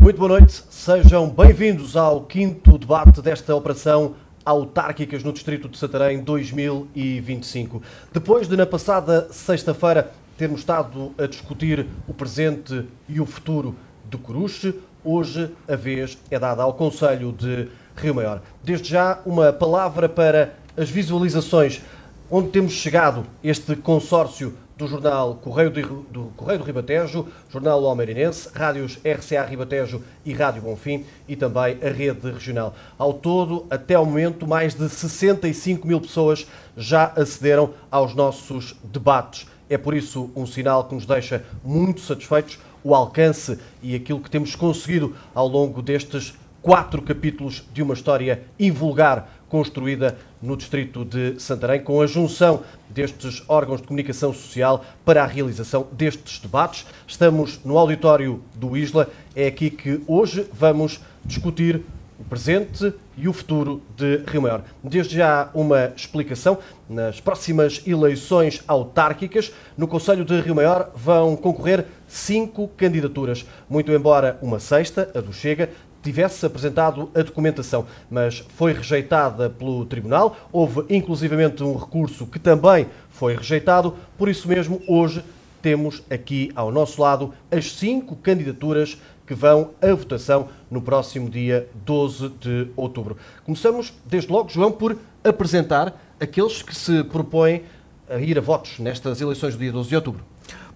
Muito boa noite, sejam bem-vindos ao quinto debate desta operação Autárquicas no Distrito de Santarém 2025. Depois de, na passada sexta-feira, termos estado a discutir o presente e o futuro de Coruche, hoje a vez é dada ao Conselho de Rio Maior. Desde já, uma palavra para as visualizações onde temos chegado este consórcio do jornal Correio do Ribatejo, Jornal Almeirense, rádios RCA Ribatejo e Rádio Bonfim e também a rede regional. Ao todo, até ao momento, mais de 65 mil pessoas já acederam aos nossos debates. É por isso um sinal que nos deixa muito satisfeitos o alcance e aquilo que temos conseguido ao longo destes 4 capítulos de uma história invulgar construída no distrito de Santarém, com a junção destes órgãos de comunicação social para a realização destes debates. Estamos no auditório do Isla, é aqui que hoje vamos discutir o presente e o futuro de Rio Maior. Desde já uma explicação, nas próximas eleições autárquicas, no Conselho de Rio Maior vão concorrer 5 candidaturas, muito embora uma sexta, a do Chega, tivesse apresentado a documentação, mas foi rejeitada pelo Tribunal. Houve inclusivamente um recurso que também foi rejeitado. Por isso mesmo, hoje temos aqui ao nosso lado as 5 candidaturas que vão à votação no próximo dia 12 de outubro. Começamos, desde logo, João, por apresentar aqueles que se propõem a ir a votos nestas eleições do dia 12 de outubro.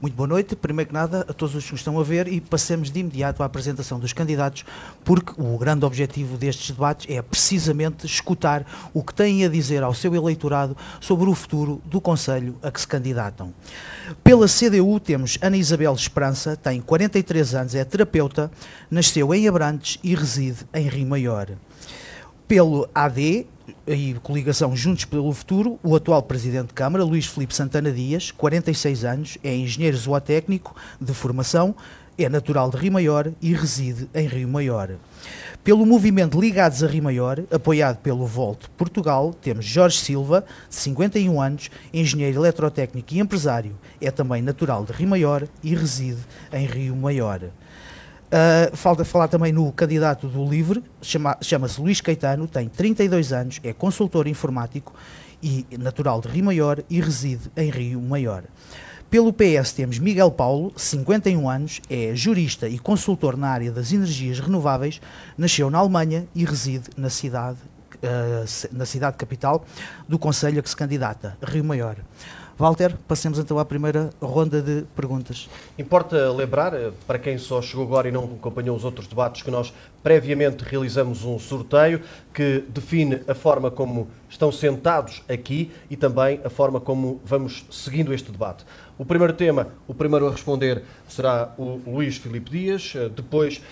Muito boa noite, primeiro que nada, a todos os que nos estão a ver, e passemos de imediato à apresentação dos candidatos, porque o grande objetivo destes debates é precisamente escutar o que têm a dizer ao seu eleitorado sobre o futuro do Conselho a que se candidatam. Pela CDU temos Ana Isabel Esperança, tem 43 anos, é terapeuta, nasceu em Abrantes e reside em Rio Maior. Pelo AD e coligação Juntos pelo Futuro, o atual Presidente de Câmara, Luís Filipe Santana Dias, 46 anos, é engenheiro zootécnico de formação, é natural de Rio Maior e reside em Rio Maior. Pelo movimento Ligados a Rio Maior, apoiado pelo Volt Portugal, temos Jorge Silva, de 51 anos, engenheiro eletrotécnico e empresário, é também natural de Rio Maior e reside em Rio Maior. Falta falar também no candidato do LIVRE, chama-se Luís Caetano, tem 32 anos, é consultor informático e natural de Rio Maior e reside em Rio Maior. Pelo PS temos Miguel Paulo, 51 anos, é jurista e consultor na área das energias renováveis, nasceu na Alemanha e reside na cidade capital do Conselho a que se candidata, Rio Maior. Walter, passemos então à primeira ronda de perguntas. Importa lembrar, para quem só chegou agora e não acompanhou os outros debates, que nós previamente realizamos um sorteio que define a forma como estão sentados aqui e também a forma como vamos seguindo este debate. O primeiro tema, o primeiro a responder será o Luís Filipe Dias. Depois,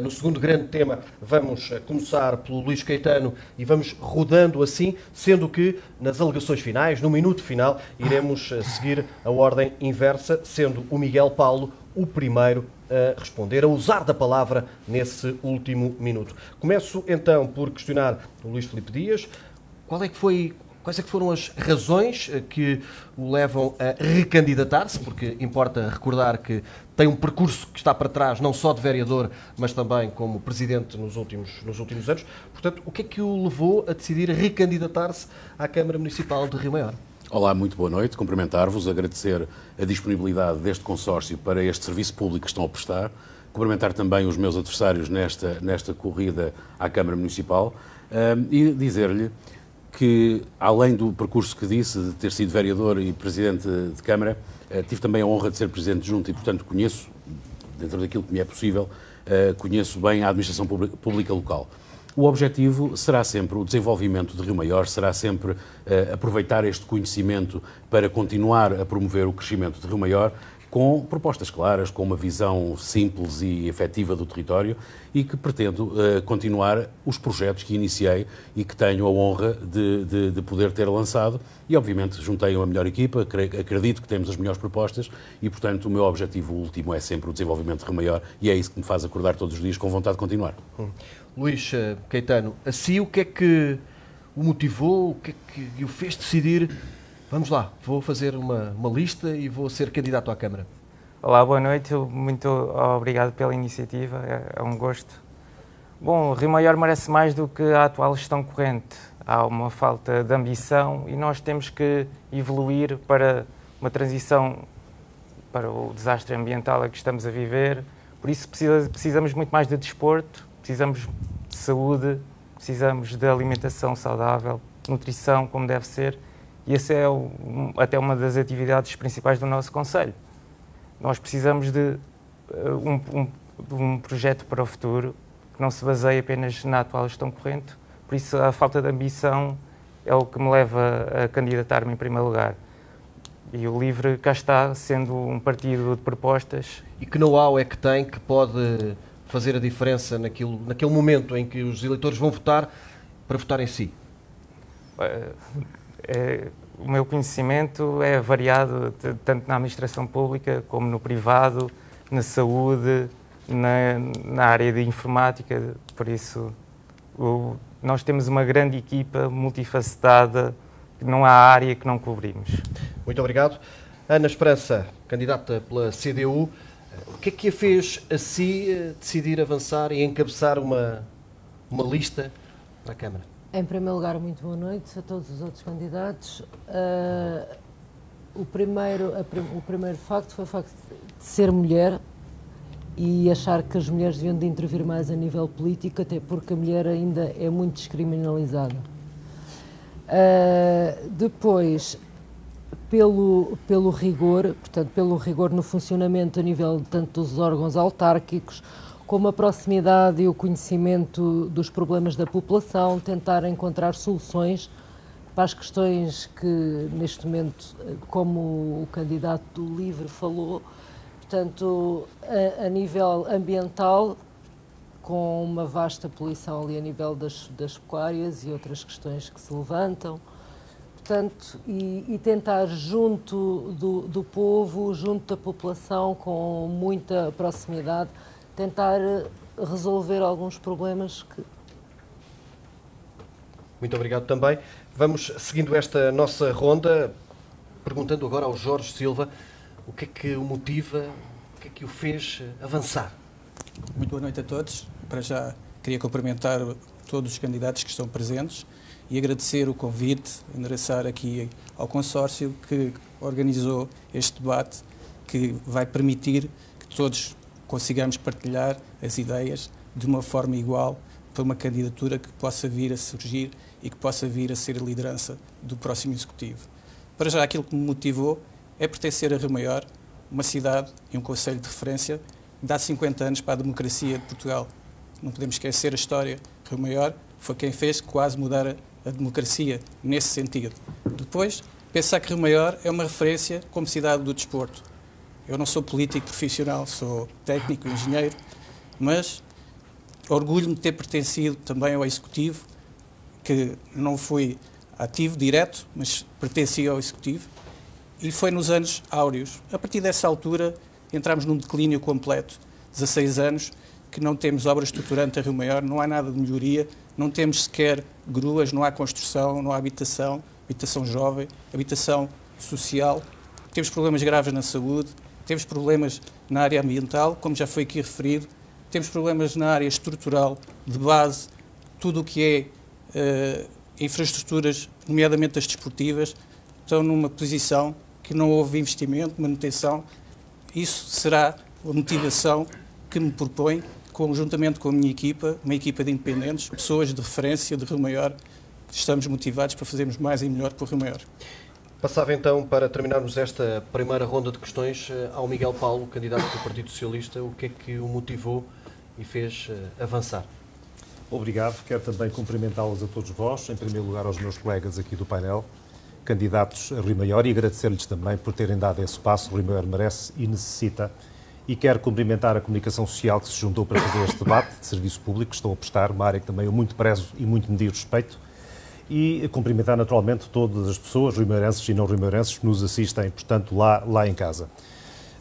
no segundo grande tema, vamos começar pelo Luís Caetano e vamos rodando assim, sendo que nas alegações finais, no minuto final, iremos seguir a ordem inversa, sendo o Miguel Paulo o primeiro a responder, a usar da palavra nesse último minuto. Começo então por questionar o Luís Filipe Dias. Quais é que foram as razões que o levam a recandidatar-se? Porque importa recordar que tem um percurso que está para trás, não só de vereador, mas também como presidente nos últimos anos. Portanto, o que é que o levou a decidir recandidatar-se à Câmara Municipal de Rio Maior? Olá, muito boa noite. Cumprimentar-vos, agradecer a disponibilidade deste consórcio para este serviço público que estão a prestar. Cumprimentar também os meus adversários nesta corrida à Câmara Municipal e dizer-lhe que, além do percurso que disse, de ter sido vereador e presidente de Câmara, tive também a honra de ser presidente junto e, portanto, conheço, dentro daquilo que me é possível, conheço bem a administração pública local. O objetivo será sempre o desenvolvimento de Rio Maior, será sempre aproveitar este conhecimento para continuar a promover o crescimento de Rio Maior, com propostas claras, com uma visão simples e efetiva do território e que pretendo continuar os projetos que iniciei e que tenho a honra de poder ter lançado e, obviamente, juntei uma melhor equipa, acredito que temos as melhores propostas e, portanto, o meu objetivo último é sempre o desenvolvimento de Rio Maior e é isso que me faz acordar todos os dias com vontade de continuar. Luís Caetano, assim o que é que o motivou, o que é que o fez decidir, vamos lá, vou fazer uma lista e vou ser candidato à Câmara? Olá, boa noite. Muito obrigado pela iniciativa. É um gosto. Bom, Rio Maior merece mais do que a atual gestão corrente. Há uma falta de ambição e nós temos que evoluir para uma transição para o desastre ambiental a que estamos a viver. Por isso precisamos muito mais de desporto, precisamos de saúde, precisamos de alimentação saudável, nutrição como deve ser. E essa é até uma das atividades principais do nosso concelho. Nós precisamos de um projeto para o futuro que não se baseie apenas na atual gestão corrente. Por isso, a falta de ambição é o que me leva a candidatar-me em primeiro lugar. E o LIVRE cá está, sendo um partido de propostas. E que know-how é que tem que pode fazer a diferença naquele momento em que os eleitores vão votar para votar em si? O meu conhecimento é variado, tanto na administração pública como no privado, na saúde, na área de informática. Por isso, nós temos uma grande equipa multifacetada, não há área que não cobrimos. Muito obrigado. Ana Esperança, candidata pela CDU, o que é que a fez a si decidir avançar e encabeçar uma lista para a Câmara? Em primeiro lugar, muito boa noite a todos os outros candidatos. O primeiro facto foi o facto de ser mulher e achar que as mulheres deviam de intervir mais a nível político, até porque a mulher ainda é muito descriminalizada. Depois, pelo rigor, portanto, pelo rigor no funcionamento a nível tanto dos órgãos autárquicos, como a proximidade e o conhecimento dos problemas da população, tentar encontrar soluções para as questões que, neste momento, como o candidato do LIVRE falou, portanto, a nível ambiental, com uma vasta poluição ali a nível das pecuárias e outras questões que se levantam, portanto, e tentar junto do povo, junto da população, com muita proximidade, tentar resolver alguns problemas que... Muito obrigado também. Vamos seguindo esta nossa ronda, perguntando agora ao Jorge Silva o que é que o motiva, o que é que o fez avançar. Muito boa noite a todos. Para já queria cumprimentar todos os candidatos que estão presentes e agradecer o convite, endereçar aqui ao consórcio que organizou este debate, que vai permitir que todos consigamos partilhar as ideias de uma forma igual para uma candidatura que possa vir a surgir e que possa vir a ser a liderança do próximo Executivo. Para já, aquilo que me motivou é pertencer a Rio Maior, uma cidade e um concelho de referência de há 50 anos para a democracia de Portugal. Não podemos esquecer a história. Rio Maior foi quem fez quase mudar a democracia nesse sentido. Depois, pensar que Rio Maior é uma referência como cidade do desporto. Eu não sou político profissional, sou técnico, engenheiro, mas orgulho-me de ter pertencido também ao Executivo, que não fui ativo, direto, mas pertencia ao Executivo, e foi nos anos áureos. A partir dessa altura, entramos num declínio completo, 16 anos, que não temos obra estruturante a Rio Maior, não há nada de melhoria, não temos sequer gruas, não há construção, não há habitação jovem, habitação social, temos problemas graves na saúde, temos problemas na área ambiental, como já foi aqui referido, temos problemas na área estrutural, de base, tudo o que é infraestruturas, nomeadamente as desportivas, estão numa posição que não houve investimento, manutenção. Isso será a motivação que me propõe, conjuntamente com a minha equipa, uma equipa de independentes, pessoas de referência de Rio Maior, estamos motivados para fazermos mais e melhor para o Rio Maior. Passava então, para terminarmos esta primeira ronda de questões, ao Miguel Paulo, candidato do Partido Socialista, o que é que o motivou e fez avançar? Obrigado. Quero também cumprimentá-los a todos vós, em primeiro lugar aos meus colegas aqui do painel, candidatos a Rio Maior, e agradecer-lhes também por terem dado esse passo. O Rio Maior merece e necessita. E quero cumprimentar a comunicação social que se juntou para fazer este debate de serviço público, que estão a prestar, uma área que também eu muito prezo e muito me diz respeito. E cumprimentar naturalmente todas as pessoas, rio-mairenses e não rio-mairenses, que nos assistem, portanto, lá em casa.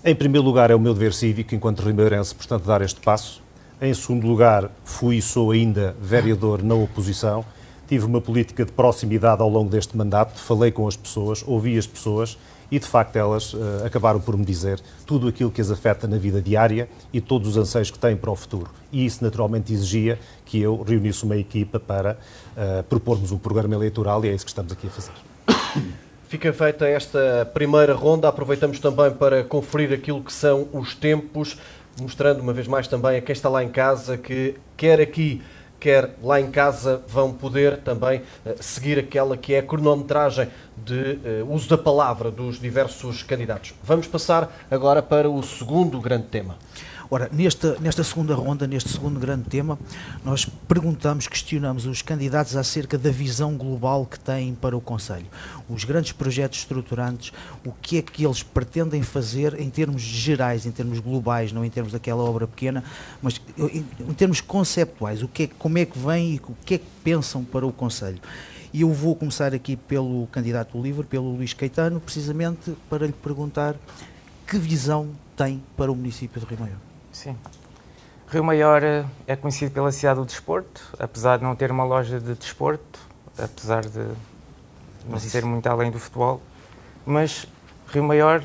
Em primeiro lugar, é o meu dever cívico, enquanto rio-mairense, portanto, dar este passo. Em segundo lugar, fui e sou ainda vereador na oposição. Tive uma política de proximidade ao longo deste mandato, falei com as pessoas, ouvi as pessoas e, de facto, elas acabaram por me dizer tudo aquilo que as afeta na vida diária e todos os anseios que têm para o futuro. E isso, naturalmente, exigia que eu reunisse uma equipa para propormos um programa eleitoral, e é isso que estamos aqui a fazer. Fica feita esta primeira ronda. Aproveitamos também para conferir aquilo que são os tempos, mostrando uma vez mais também a quem está lá em casa que quer aqui, quer lá em casa, vão poder também seguir aquela que é a cronometragem de uso da palavra dos diversos candidatos. Vamos passar agora para o segundo grande tema. Ora, nesta segunda ronda, neste segundo grande tema, nós questionamos os candidatos acerca da visão global que têm para o Conselho. Os grandes projetos estruturantes, o que é que eles pretendem fazer em termos gerais, em termos globais, não em termos daquela obra pequena, mas em termos conceptuais, como é que vem e o que é que pensam para o Conselho. E eu vou começar aqui pelo candidato do LIVRE, pelo Luís Caetano, precisamente para lhe perguntar que visão tem para o município de Rio Maior. Sim. Rio Maior é conhecido pela cidade do desporto, apesar de não ter uma loja de desporto, apesar de não ser muito além do futebol, mas Rio Maior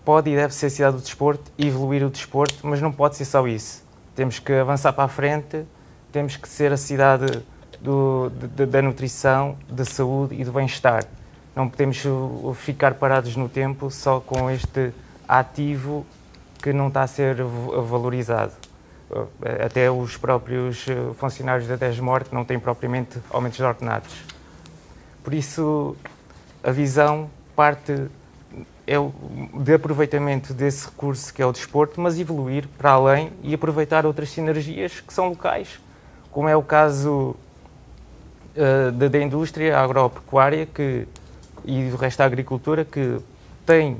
pode e deve ser a cidade do desporto e evoluir o desporto, mas não pode ser só isso. Temos que avançar para a frente, temos que ser a cidade da nutrição, da saúde e do bem-estar. Não podemos ficar parados no tempo só com este ativo que não está a ser valorizado. Até os próprios funcionários da Desmorte não têm propriamente aumentos de ordenados. Por isso, a visão parte de aproveitamento desse recurso que é o desporto, mas evoluir para além e aproveitar outras sinergias que são locais, como é o caso da indústria agropecuária e do resto da agricultura, que tem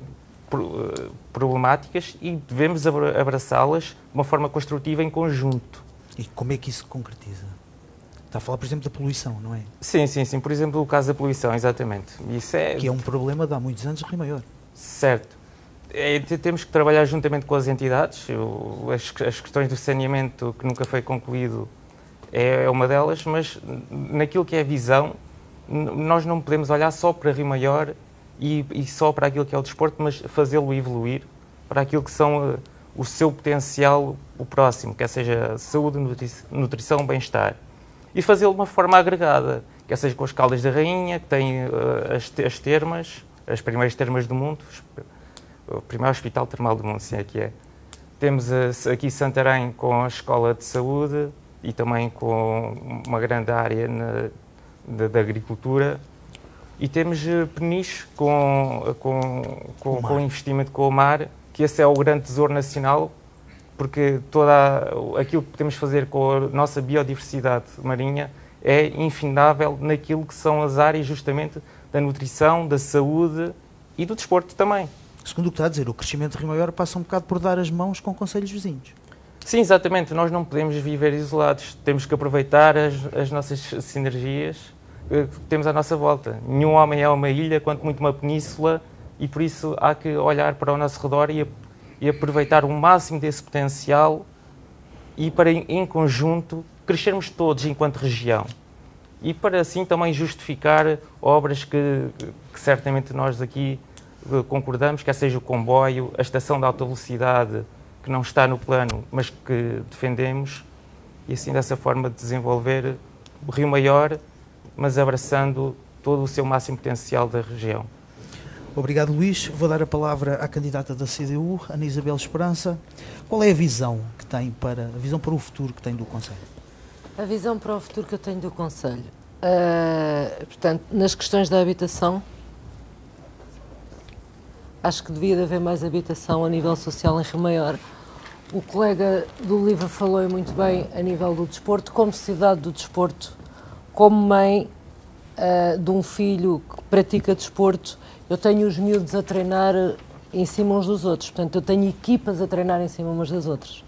problemáticas e devemos abraçá-las de uma forma construtiva em conjunto. E como é que isso se concretiza? Está a falar, por exemplo, da poluição, não é? Sim. Por exemplo, o caso da poluição, exatamente. Isso que é um problema de há muitos anos em Rio Maior. Certo. Temos que trabalhar juntamente com as entidades. As questões do saneamento, que nunca foi concluído, é uma delas, mas naquilo que é a visão, nós não podemos olhar só para Rio Maior e só para aquilo que é o desporto, mas fazê-lo evoluir para aquilo que são o seu potencial, o próximo, quer seja saúde, nutrição, bem-estar. E fazê-lo de uma forma agregada, quer seja com as Caldas da Rainha, que tem as termas, as primeiras termas do mundo, o primeiro hospital termal do mundo, assim é que é. Temos aqui Santarém com a Escola de Saúde e também com uma grande área da agricultura. E temos Peniche com o investimento com o mar, que esse é o grande tesouro nacional, porque aquilo que podemos fazer com a nossa biodiversidade marinha é infindável naquilo que são as áreas justamente da nutrição, da saúde e do desporto também. Segundo o que está a dizer, o crescimento de Rio Maior passa um bocado por dar as mãos com concelhos vizinhos. Sim, exatamente. Nós não podemos viver isolados. Temos que aproveitar as nossas sinergias que temos à nossa volta. Nenhum homem é uma ilha, quanto muito uma península, e por isso há que olhar para o nosso redor e aproveitar o máximo desse potencial e para, em conjunto, crescermos todos enquanto região. E para assim também justificar obras que certamente nós aqui concordamos, quer seja o comboio, a estação de alta velocidade, que não está no plano, mas que defendemos, e assim dessa forma desenvolver o Rio Maior, mas abraçando todo o seu máximo potencial da região. Obrigado, Luís. Vou dar a palavra à candidata da CDU, Ana Isabel Esperança. Qual é a visão que tem para o futuro que tem do Conselho? A visão para o futuro que eu tenho do Conselho? Portanto, nas questões da habitação, acho que devia haver mais habitação a nível social em Rio Maior. O colega do LIVRE falou muito bem a nível do desporto, como sociedade do desporto, como mãe de um filho que pratica desporto, eu tenho os miúdos a treinar em cima uns dos outros. Portanto, eu tenho equipas a treinar em cima umas das outras.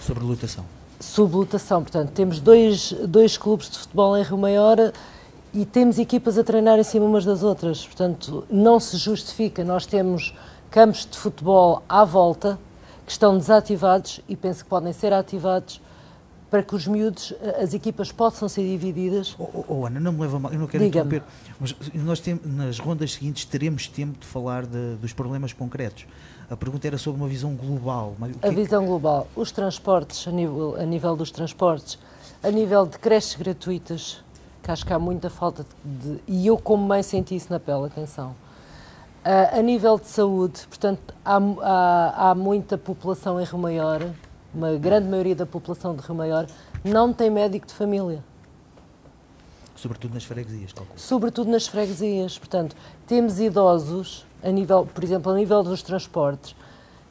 Sobre lotação? Sobre lotação. Portanto, temos dois clubes de futebol em Rio Maior e temos equipas a treinar em cima umas das outras. Portanto, não se justifica. Nós temos campos de futebol à volta que estão desativados e penso que podem ser ativados para que os miúdos, as equipas possam ser divididas. Ana, não me leva mal, eu não quero Diga-me. interromper, mas nós nas rondas seguintes teremos tempo de falar dos problemas concretos. A pergunta era sobre uma visão global. A visão global, os transportes, a nível dos transportes, a nível de creches gratuitas, que acho que há muita falta e eu como mãe senti isso na pele, atenção. A nível de saúde, portanto, há muita população em Rio Maior, uma grande maioria da população de Rio Maior não tem médico de família. Sobretudo nas freguesias, calculo. Sobretudo nas freguesias. Portanto, temos idosos, por exemplo, a nível dos transportes,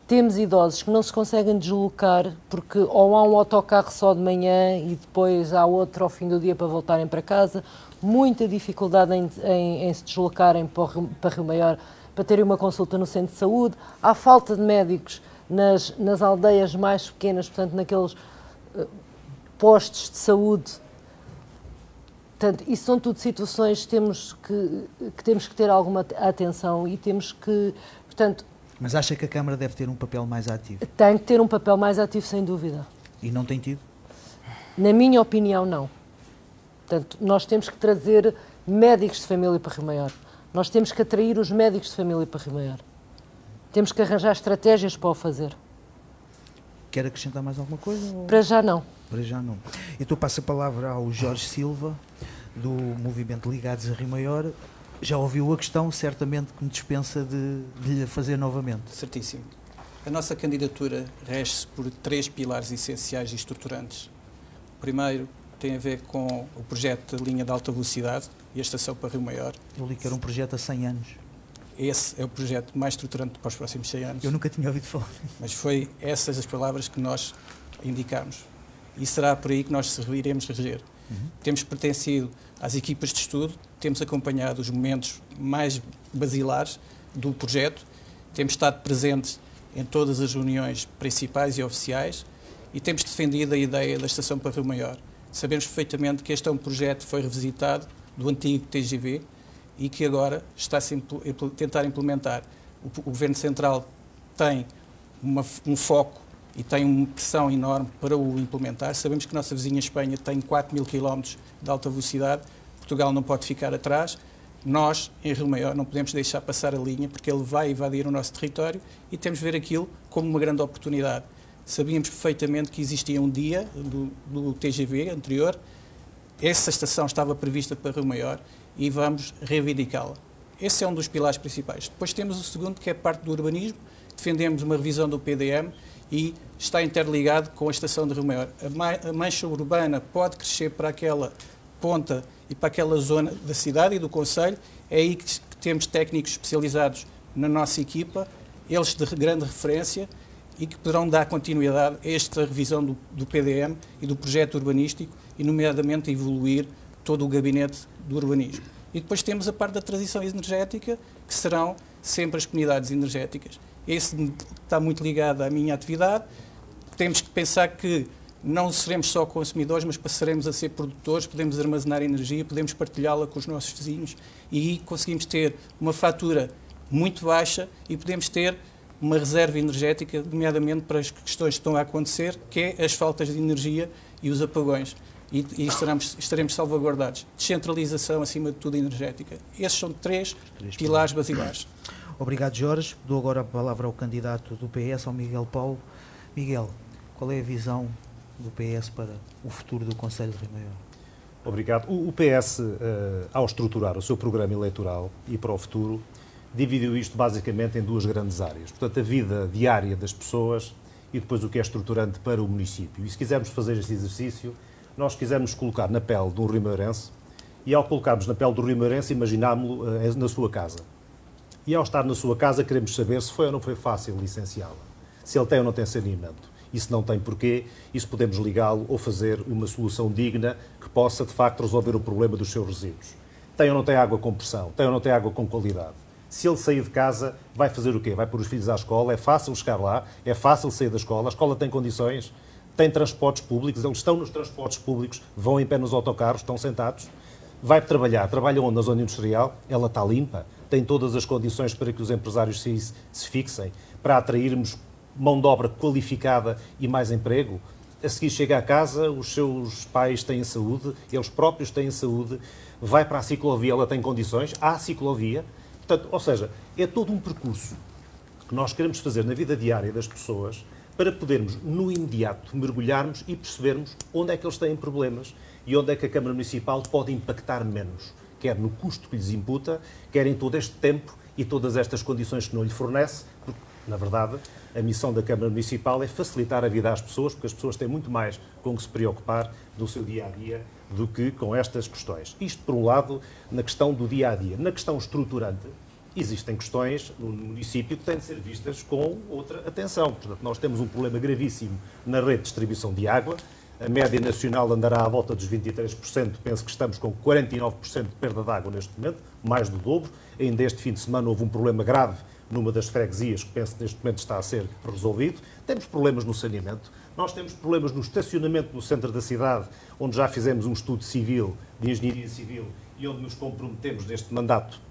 temos idosos que não se conseguem deslocar porque ou há um autocarro só de manhã e depois há outro ao fim do dia para voltarem para casa, muita dificuldade em se deslocarem para Rio Maior para terem uma consulta no centro de saúde, há falta de médicos nas aldeias mais pequenas, portanto, naqueles postos de saúde. Portanto, isso são tudo situações que temos que ter alguma atenção e temos que, portanto... Mas acha que a Câmara deve ter um papel mais ativo? Tem que ter um papel mais ativo, sem dúvida. E não tem tido? Na minha opinião, não. Portanto, nós temos que trazer médicos de família para Rio Maior. Nós temos que atrair os médicos de família para Rio Maior. Temos que arranjar estratégias para o fazer. Quer acrescentar mais alguma coisa? Ou... Para já não. Para já não. Então passo a palavra ao Jorge Silva, do movimento Ligados a Rio Maior. Já ouviu a questão, certamente que me dispensa de lhe fazer novamente. Certíssimo. A nossa candidatura rege-se por 3 pilares essenciais e estruturantes. O primeiro tem a ver com o projeto de linha de alta velocidade e a estação para Rio Maior. Eu li que era um projeto a 100 anos. Esse é o projeto mais estruturante para os próximos 100 anos. Eu nunca tinha ouvido falar. Mas foi essas as palavras que nós indicamos. E será por aí que nós iremos reger. Temos pertencido às equipas de estudo, temos acompanhado os momentos mais basilares do projeto, temos estado presentes em todas as reuniões principais e oficiais e temos defendido a ideia da estação para Rio Maior. Sabemos perfeitamente que este é um projeto que foi revisitado do antigo TGV e que agora está-se a tentar implementar. O Governo Central tem um foco e tem uma pressão enorme para o implementar. Sabemos que a nossa vizinha Espanha tem 4.000 km de alta velocidade, Portugal não pode ficar atrás. Nós, em Rio Maior, não podemos deixar passar a linha porque ele vai invadir o nosso território e temos de ver aquilo como uma grande oportunidade. Sabíamos perfeitamente que existia um dia do TGV anterior, essa estação estava prevista para Rio Maior e vamos reivindicá-la. Esse é um dos pilares principais. Depois temos o segundo, que é a parte do urbanismo. Defendemos uma revisão do PDM e está interligado com a estação de Rio Maior. A mancha urbana pode crescer para aquela ponta e para aquela zona da cidade e do concelho. É aí que temos técnicos especializados na nossa equipa, eles de grande referência e que poderão dar continuidade a esta revisão do PDM e do projeto urbanístico e, nomeadamente, evoluir todo o gabinete do urbanismo. E depois temos a parte da transição energética, que serão sempre as comunidades energéticas. Esse está muito ligado à minha atividade. Temos que pensar que não seremos só consumidores, mas passaremos a ser produtores, podemos armazenar energia, podemos partilhá-la com os nossos vizinhos e conseguimos ter uma fatura muito baixa e podemos ter uma reserva energética, nomeadamente para as questões que estão a acontecer, que é as faltas de energia e os apagões. E estaremos salvaguardados. Descentralização, acima de tudo, energética. Esses são 3 pilares basilares. Obrigado, Jorge. Dou agora a palavra ao candidato do PS, ao Miguel Paulo. Miguel, qual é a visão do PS para o futuro do Conselho de Rio Maior? Obrigado. O PS, ao estruturar o seu programa eleitoral e para o futuro, dividiu isto basicamente em 2 grandes áreas. Portanto, a vida diária das pessoas e depois o que é estruturante para o município. E se quisermos fazer este exercício, nós quisermos colocar na pele de um rio-mairense e ao colocarmos na pele do rio-mairense, imaginámo-lo na sua casa. E ao estar na sua casa, queremos saber se foi ou não foi fácil licenciá-la. Se ele tem ou não tem saneamento. E se não tem porquê, isso podemos ligá-lo ou fazer uma solução digna que possa, de facto, resolver o problema dos seus resíduos. Tem ou não tem água com pressão? Tem ou não tem água com qualidade? Se ele sair de casa, vai fazer o quê? Vai pôr os filhos à escola? É fácil chegar lá? É fácil sair da escola? A escola tem condições? Tem transportes públicos? Eles estão nos transportes públicos? Vão em pé nos autocarros? Estão sentados? Vai trabalhar? Trabalha onde? Na zona industrial? Ela está limpa? Tem todas as condições para que os empresários se fixem? Para atrairmos mão de obra qualificada e mais emprego? a seguir chega a casa, os seus pais têm saúde, eles próprios têm saúde, vai para a ciclovia, ela tem condições, há ciclovia. Portanto, ou seja, é todo um percurso que nós queremos fazer na vida diária das pessoas para podermos, no imediato, mergulharmos e percebermos onde é que eles têm problemas e onde é que a Câmara Municipal pode impactar menos, quer no custo que lhes imputa, quer em todo este tempo e todas estas condições que não lhe fornece, porque, na verdade, a missão da Câmara Municipal é facilitar a vida às pessoas, porque as pessoas têm muito mais com que se preocupar do seu dia-a-dia do que com estas questões. Isto, por um lado, na questão do dia-a-dia. Na questão estruturante, existem questões no município que têm de ser vistas com outra atenção. Portanto, nós temos um problema gravíssimo na rede de distribuição de água. A média nacional andará à volta dos 23%, penso que estamos com 49% de perda de água neste momento, mais do dobro. Ainda este fim de semana houve um problema grave numa das freguesias, que penso que neste momento está a ser resolvido. Temos problemas no saneamento, nós temos problemas no estacionamento no centro da cidade, onde já fizemos um estudo civil, de engenharia civil, e onde nos comprometemos neste mandato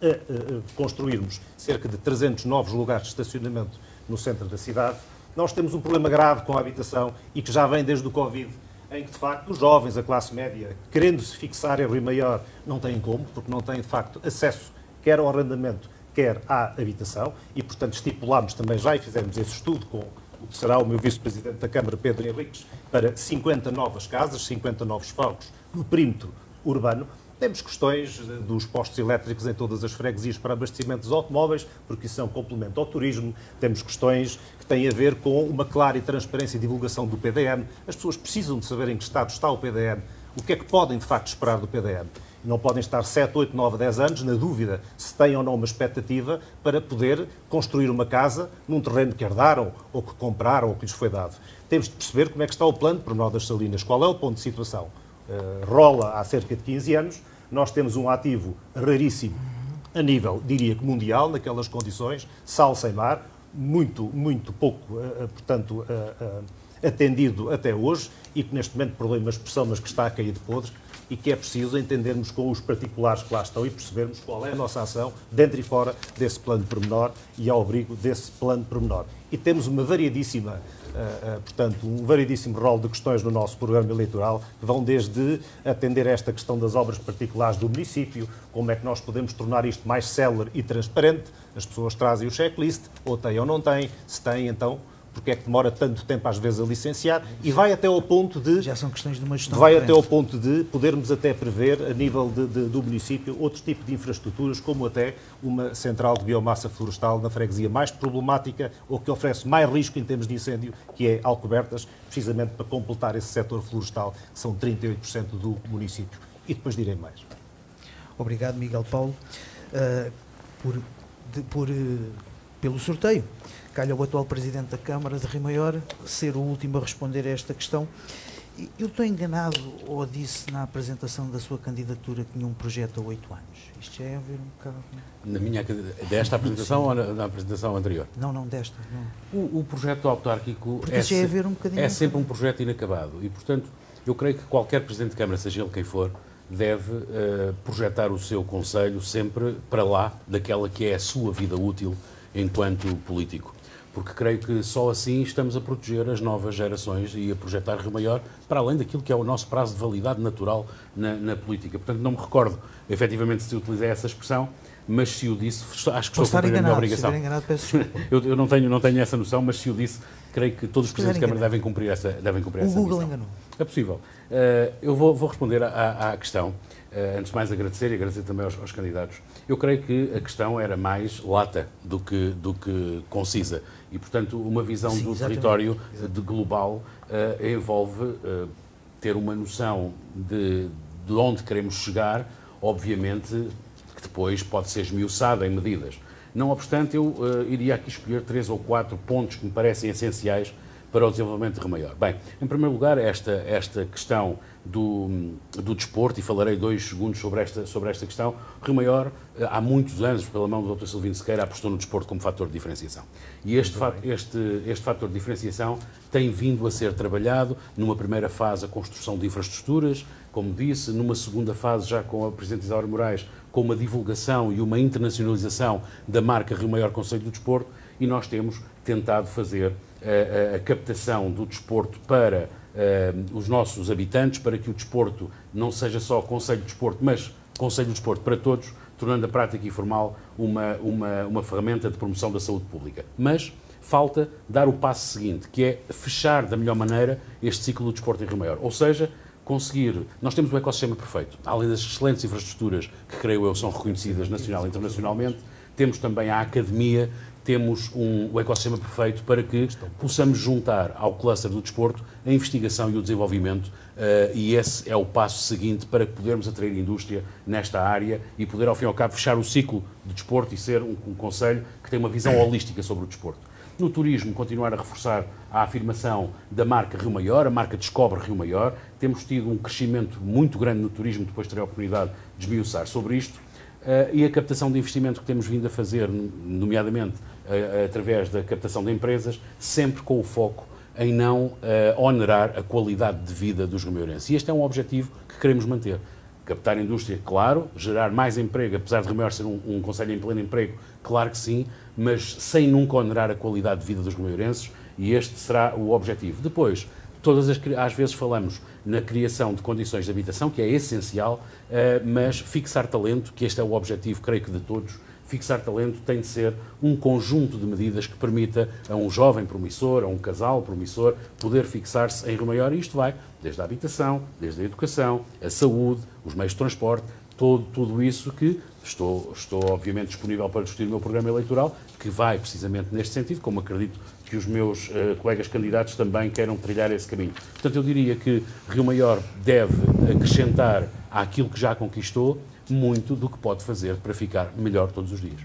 a construirmos cerca de 300 novos lugares de estacionamento no centro da cidade. Nós temos um problema grave com a habitação e que já vem desde o Covid, em que, de facto, os jovens, a classe média, querendo-se fixar em Rio Maior, não têm como, porque não têm, de facto, acesso quer ao arrendamento, quer à habitação, e, portanto, estipulámos também já e fizemos esse estudo com o que será o meu vice-presidente da Câmara, Pedro Henriques, para 50 novas casas, 50 novos focos no perímetro urbano. Temos questões dos postos elétricos em todas as freguesias para abastecimento dos automóveis, porque isso é um complemento ao turismo. Temos questões que têm a ver com uma clara e transparência e divulgação do PDM. As pessoas precisam de saber em que estado está o PDM, o que é que podem, de facto, esperar do PDM. E não podem estar 7, 8, 9, 10 anos na dúvida se têm ou não uma expectativa para poder construir uma casa num terreno que herdaram, ou que compraram, ou que lhes foi dado. Temos de perceber como é que está o plano de pormenor das Salinas, qual é o ponto de situação. Rola há cerca de 15 anos, nós temos um ativo raríssimo a nível, diria que mundial, naquelas condições, sal sem mar, muito pouco, portanto, atendido até hoje, e que neste momento, por uma expressão, mas que está a cair de podres, e que é preciso entendermos com os particulares que lá estão e percebermos qual é a nossa ação dentro e fora desse plano de pormenor e ao abrigo desse plano de pormenor. E temos uma variedíssima, portanto, um variedíssimo rol de questões no nosso programa eleitoral, que vão desde atender a esta questão das obras particulares do município, como é que nós podemos tornar isto mais célere e transparente. As pessoas trazem o checklist, ou têm ou não têm, se têm, então porque é que demora tanto tempo às vezes a licenciar, e vai até ao ponto de... Já são questões de uma gestão vai diferente. até ao ponto de podermos até prever, a nível do município, outro tipo de infraestruturas, como até uma central de biomassa florestal na freguesia mais problemática, ou que oferece mais risco em termos de incêndio, que é Alcobertas, precisamente para completar esse setor florestal, que são 38% do município. E depois direi mais. Obrigado, Miguel Paulo, pelo sorteio. Calha o atual Presidente da Câmara de Rio Maior ser o último a responder a esta questão. Eu estou enganado ou disse na apresentação da sua candidatura que tinha um projeto há 8 anos? Isto já é a ver um bocado... Desta apresentação ou na apresentação anterior? Não, desta. Não. O projeto autárquico já é a ver um bocadinho é sempre um projeto inacabado e, portanto, eu creio que qualquer Presidente de Câmara, seja ele quem for, deve projetar o seu Conselho sempre para lá daquela que é a sua vida útil enquanto político. Porque creio que só assim estamos a proteger as novas gerações e a projetar Rio Maior para além daquilo que é o nosso prazo de validade natural na política. Portanto, não me recordo efetivamente se utilizei essa expressão, mas se o disse, acho que estou a cumprir a minha obrigação. Se enganado, peço desculpa. Eu não tenho essa noção, mas se o disse, creio que todos os Presidentes de Câmara devem cumprir essa missão. O Google enganou. É possível. Eu vou responder à questão. Antes de mais agradecer e agradecer também aos candidatos. Eu creio que a questão era mais lata do que concisa e, portanto, uma visão do território de global envolve ter uma noção de onde queremos chegar, obviamente que depois pode ser esmiuçada em medidas. Não obstante, eu iria aqui escolher 3 ou 4 pontos que me parecem essenciais para o desenvolvimento de Rio Maior. Bem, em primeiro lugar, esta questão do desporto, e falarei 2 segundos sobre esta questão. Rio Maior, há muitos anos, pela mão do Dr. Silvino Sequeira, apostou no desporto como fator de diferenciação. E este fator de diferenciação tem vindo a ser trabalhado, numa primeira fase a construção de infraestruturas, como disse, numa segunda fase já com a Presidente Isaura Moraes, com uma divulgação e uma internacionalização da marca Rio Maior Conselho do Desporto, e nós temos tentado fazer a captação do desporto para os nossos habitantes, para que o desporto não seja só Conselho de Desporto, mas Conselho de Desporto para todos, tornando a prática informal uma ferramenta de promoção da saúde pública. Mas falta dar o passo seguinte, que é fechar da melhor maneira este ciclo do desporto em Rio Maior. Ou seja, conseguir... Nós temos um ecossistema perfeito. Além das excelentes infraestruturas que, creio eu, são reconhecidas nacional e internacionalmente, temos também a academia, temos o ecossistema perfeito para que possamos juntar ao cluster do desporto a investigação e o desenvolvimento, e esse é o passo seguinte para que podermos atrair indústria nesta área e poder, ao fim e ao cabo, fechar o ciclo de desporto e ser um concelho que tem uma visão holística sobre o desporto. No turismo, continuar a reforçar a afirmação da marca Rio Maior, a marca Descobre Rio Maior. Temos tido um crescimento muito grande no turismo, depois terei a oportunidade de esmiuçar sobre isto. E a captação de investimento que temos vindo a fazer, nomeadamente através da captação de empresas, sempre com o foco em não onerar a qualidade de vida dos riomaiorenses. E este é um objetivo que queremos manter. Captar indústria, claro, gerar mais emprego, apesar de Rio Maior ser um concelho em pleno emprego, claro que sim, mas sem nunca onerar a qualidade de vida dos riomaiorenses, e este será o objetivo. Depois, às vezes falamos na criação de condições de habitação, que é essencial, mas fixar talento, que este é o objetivo, creio que de todos, fixar talento tem de ser um conjunto de medidas que permita a um jovem promissor, a um casal promissor, poder fixar-se em Rio Maior, e isto vai desde a habitação, desde a educação, a saúde, os meios de transporte, tudo isso que estou obviamente disponível para discutir o meu programa eleitoral, que vai precisamente neste sentido, como acredito que os meus colegas candidatos também queiram trilhar esse caminho. Portanto, eu diria que Rio Maior deve acrescentar àquilo que já conquistou muito do que pode fazer para ficar melhor todos os dias.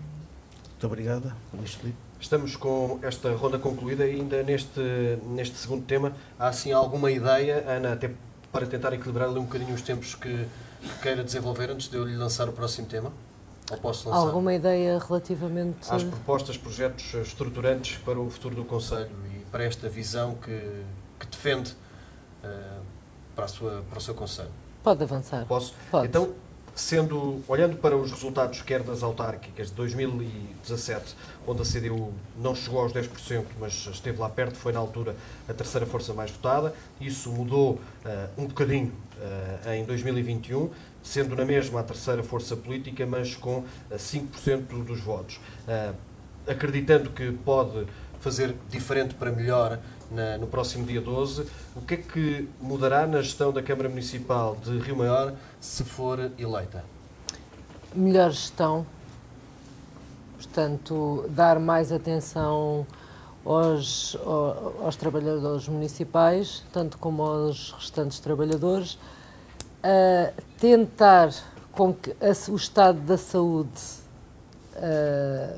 Muito obrigado, Ministro Filipe. Estamos com esta ronda concluída e ainda neste segundo tema. Há assim alguma ideia, Ana, até para tentar equilibrar ali um bocadinho os tempos que queira desenvolver antes de eu lhe lançar o próximo tema? Ou posso lançar? Alguma ideia relativamente... Às propostas, projetos estruturantes para o futuro do Conselho e para esta visão que defende para o seu Conselho? Pode avançar. Posso? Pode. Então, olhando para os resultados, quer das autárquicas de 2017, onde a CDU não chegou aos 10%, mas esteve lá perto, foi na altura a terceira força mais votada. Isso mudou um bocadinho em 2021, sendo na mesma a terceira força política, mas com 5% dos votos. Acreditando que pode fazer diferente para melhor no próximo dia 12, o que é que mudará na gestão da Câmara Municipal de Rio Maior se for eleita? Melhor gestão, portanto, dar mais atenção aos trabalhadores municipais, tanto como aos restantes trabalhadores, tentar com que o estado da saúde,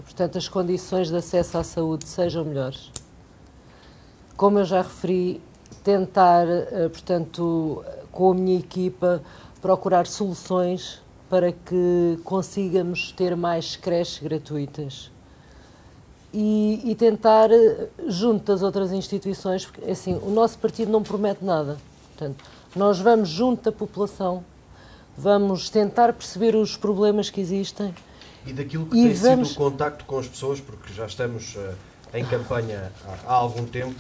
portanto, as condições de acesso à saúde sejam melhores. Como eu já referi, tentar, portanto, com a minha equipa, procurar soluções para que consigamos ter mais creches gratuitas. E tentar, junto das outras instituições, porque assim, o nosso partido não promete nada. Portanto, nós vamos junto da população, vamos tentar perceber os problemas que existem. E daquilo que tem sido o contacto com as pessoas, porque já estamos em campanha há algum tempo,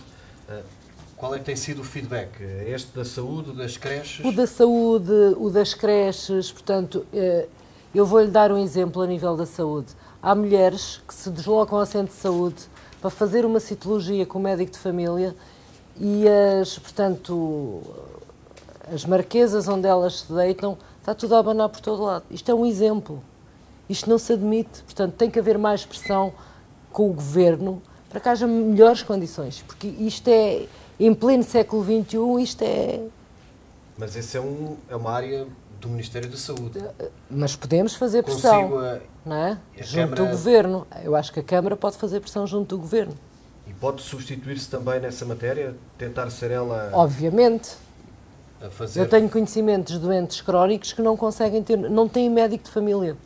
qual é que tem sido o feedback? Este da saúde, das creches? O da saúde, o das creches, portanto, eu vou-lhe dar um exemplo a nível da saúde. Há mulheres que se deslocam ao centro de saúde para fazer uma citologia com o médico de família e portanto, as marquesas onde elas se deitam, está tudo a abanar por todo lado. Isto é um exemplo. Isto não se admite. Portanto, tem que haver mais pressão com o Governo para que haja melhores condições. Porque isto é, em pleno século XXI, isto é... Mas essa é uma área do Ministério da Saúde. Mas podemos fazer pressão, não é? Junto do Governo. Eu acho que a Câmara pode fazer pressão junto do Governo. E pode substituir-se também nessa matéria? Tentar ser ela... Obviamente. A fazer... Eu tenho conhecimentos de doentes crónicos que não conseguem ter, não têm médico de família.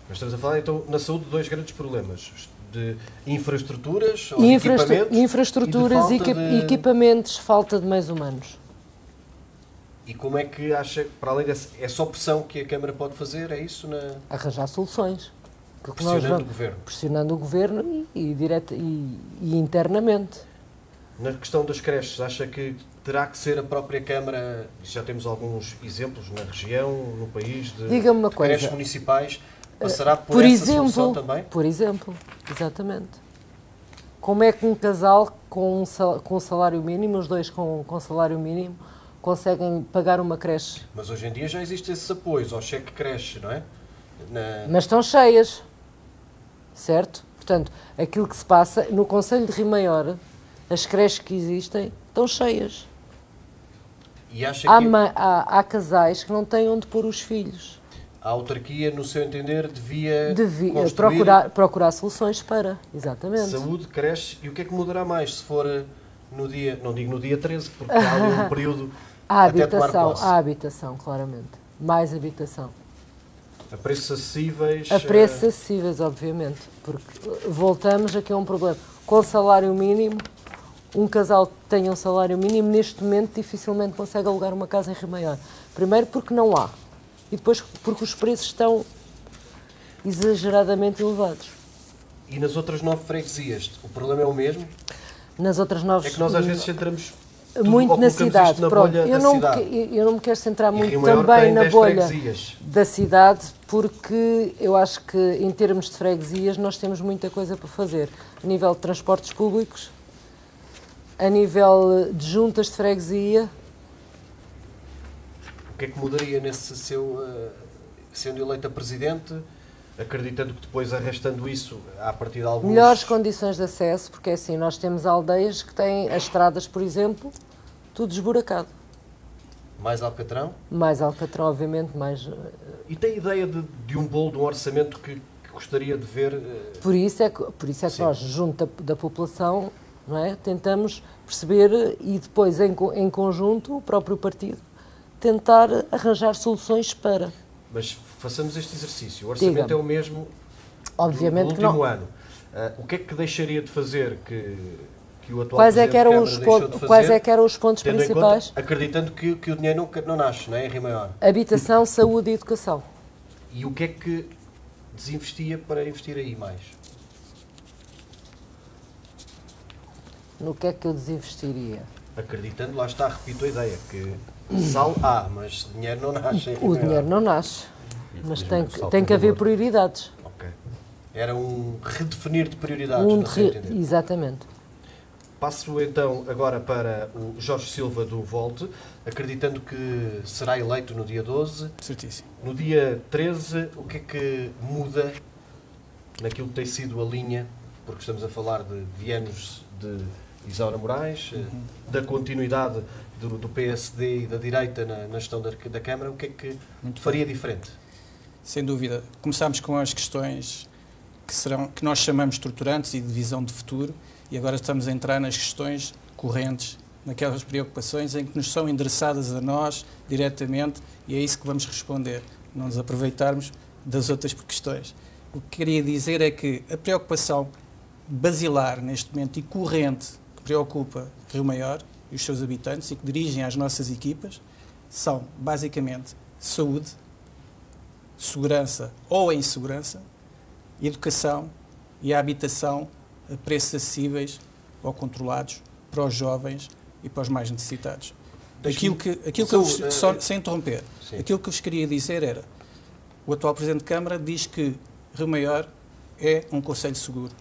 Mas estamos a falar então na saúde de dois grandes problemas. De infraestruturas, ou equipamentos, infraestruturas e equipamentos, falta de meios humanos. E como é que acha, para além dessa, é só pressão que a Câmara pode fazer, é isso? Arranjar soluções. Pressionando o Governo. Pressionando o Governo e internamente. Na questão das creches, acha que terá que ser a própria Câmara, já temos alguns exemplos na região, no país, de creches municipais, passará por essa solução também? Por exemplo, exatamente. Como é que um casal com salário mínimo, os dois com salário mínimo, conseguem pagar uma creche? Mas hoje em dia já existem esses apoios ao cheque creche, não é? Mas estão cheias, certo? Portanto, aquilo que se passa no Concelho de Rio Maior, as creches que existem estão cheias. E acha há casais que não têm onde pôr os filhos. A autarquia, no seu entender, devia procurar soluções para, exatamente. Saúde, creche, e o que é que mudará mais se for no dia, não digo no dia 13, porque há ali um período até tomar posse. A habitação, claramente. Mais habitação. A preços acessíveis? A preços acessíveis, obviamente, porque voltamos aqui a um problema. Com salário mínimo, um casal que tenha um salário mínimo, neste momento, dificilmente consegue alugar uma casa em Rio Maior. Primeiro porque não há, e depois porque os preços estão exageradamente elevados. E nas outras 9 freguesias, o problema é o mesmo? Nas outras 9... É que nós às vezes centramos muito na cidade. Eu não me quero centrar muito também na bolha da cidade, porque eu acho que em termos de freguesias nós temos muita coisa para fazer. A nível de transportes públicos, a nível de juntas de freguesia. O que é que mudaria nesse sendo eleito a presidente, acreditando que depois, arrastando isso, a partir de alguns... Melhores condições de acesso, porque assim, nós temos aldeias que têm as estradas, por exemplo, tudo esburacado. Mais Alcatrão? Mais Alcatrão, obviamente, mais... E tem ideia de um bolo, de um orçamento que gostaria de ver? Por isso é que nós, junto da população, não é, tentamos perceber e depois, em conjunto, o próprio partido, tentar arranjar soluções para... Mas façamos este exercício. O orçamento é o mesmo obviamente do último ano. O que é que deixaria de fazer que o atual quais é que eram os pontos tendo principais? Em conta, acreditando que o dinheiro não nasce, não é, em Rio Maior? Habitação, saúde e educação. E o que é que desinvestia para investir aí mais? No que é que eu desinvestiria? Acreditando, lá está, repito a ideia, que sal há, mas dinheiro não nasce. O dinheiro não nasce, mas tem que haver prioridades. Ok. Era um redefinir de prioridades, exatamente. Passo então agora para o Jorge Silva do Volte, acreditando que será eleito no dia 12. Certíssimo. No dia 13, o que é que muda naquilo que tem sido a linha, porque estamos a falar de anos de Isaura Moraes, da continuidade do PSD e da direita na gestão da Câmara, o que é que faria diferente? Sem dúvida. Começámos com as questões que nós chamamos estruturantes e de visão de futuro, e agora estamos a entrar nas questões correntes, naquelas preocupações em que nos são endereçadas a nós diretamente, e é isso que vamos responder, não nos aproveitarmos das outras questões. O que queria dizer é que a preocupação basilar neste momento e corrente que preocupa Rio Maior e os seus habitantes e que dirigem às nossas equipas são basicamente saúde, segurança ou insegurança, educação e a habitação a preços acessíveis ou controlados para os jovens e para os mais necessitados. Sem interromper, aquilo que eu vos queria dizer era, o atual Presidente de Câmara diz que Rio Maior é um concelho seguro.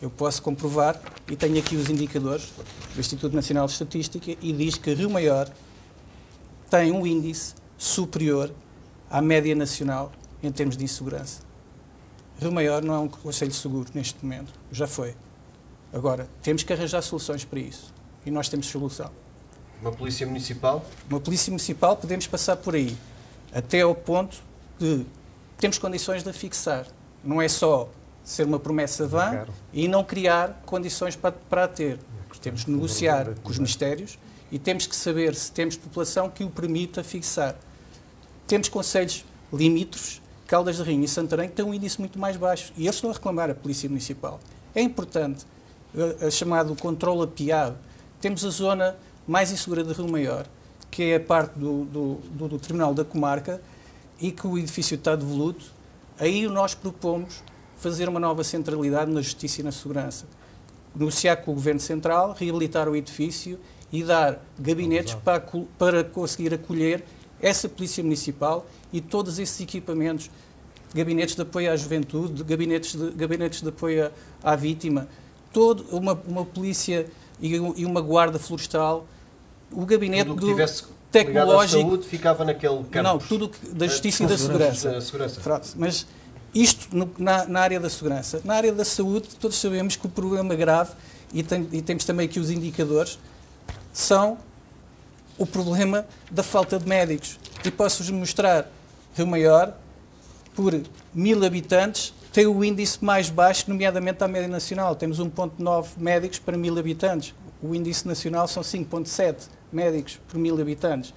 Eu posso comprovar, e tenho aqui os indicadores do Instituto Nacional de Estatística, e diz que Rio Maior tem um índice superior à média nacional em termos de insegurança. Rio Maior não é um concelho seguro neste momento, já foi. Agora, temos que arranjar soluções para isso, e nós temos solução. Uma polícia municipal? Uma polícia municipal, podemos passar por aí, até ao ponto de temos condições de a fixar. Não é só ser uma promessa vã e não criar condições para a ter. Temos de negociar com os ministérios e temos que saber se temos população que o permita fixar. Temos concelhos limítrofes, Caldas de Rainha e Santarém, que têm um índice muito mais baixo. E eles estão a reclamar a Polícia Municipal. É importante, a chamado controle apiado. Temos a zona mais insegura de Rio Maior, que é a parte do Tribunal da Comarca, e que o edifício está devoluto. Aí nós propomos fazer uma nova centralidade na Justiça e na Segurança. negociar com o Governo Central, reabilitar o edifício e dar gabinetes para conseguir acolher essa Polícia Municipal e todos esses equipamentos, gabinetes de apoio à juventude, gabinetes de apoio à vítima, toda uma polícia e uma guarda florestal, o gabinete tudo que tivesse tecnológico... ligado à saúde ficava naquele campus. Não, tudo da justiça e da segurança. Mas isto na área da segurança. Na área da saúde, todos sabemos que o problema grave, e temos também aqui os indicadores, são o problema da falta de médicos. E posso-vos mostrar, Rio Maior, por 1.000 habitantes, tem o índice mais baixo, nomeadamente à média nacional. Temos 1,9 médicos para 1.000 habitantes. O índice nacional são 5,7 médicos por 1.000 habitantes.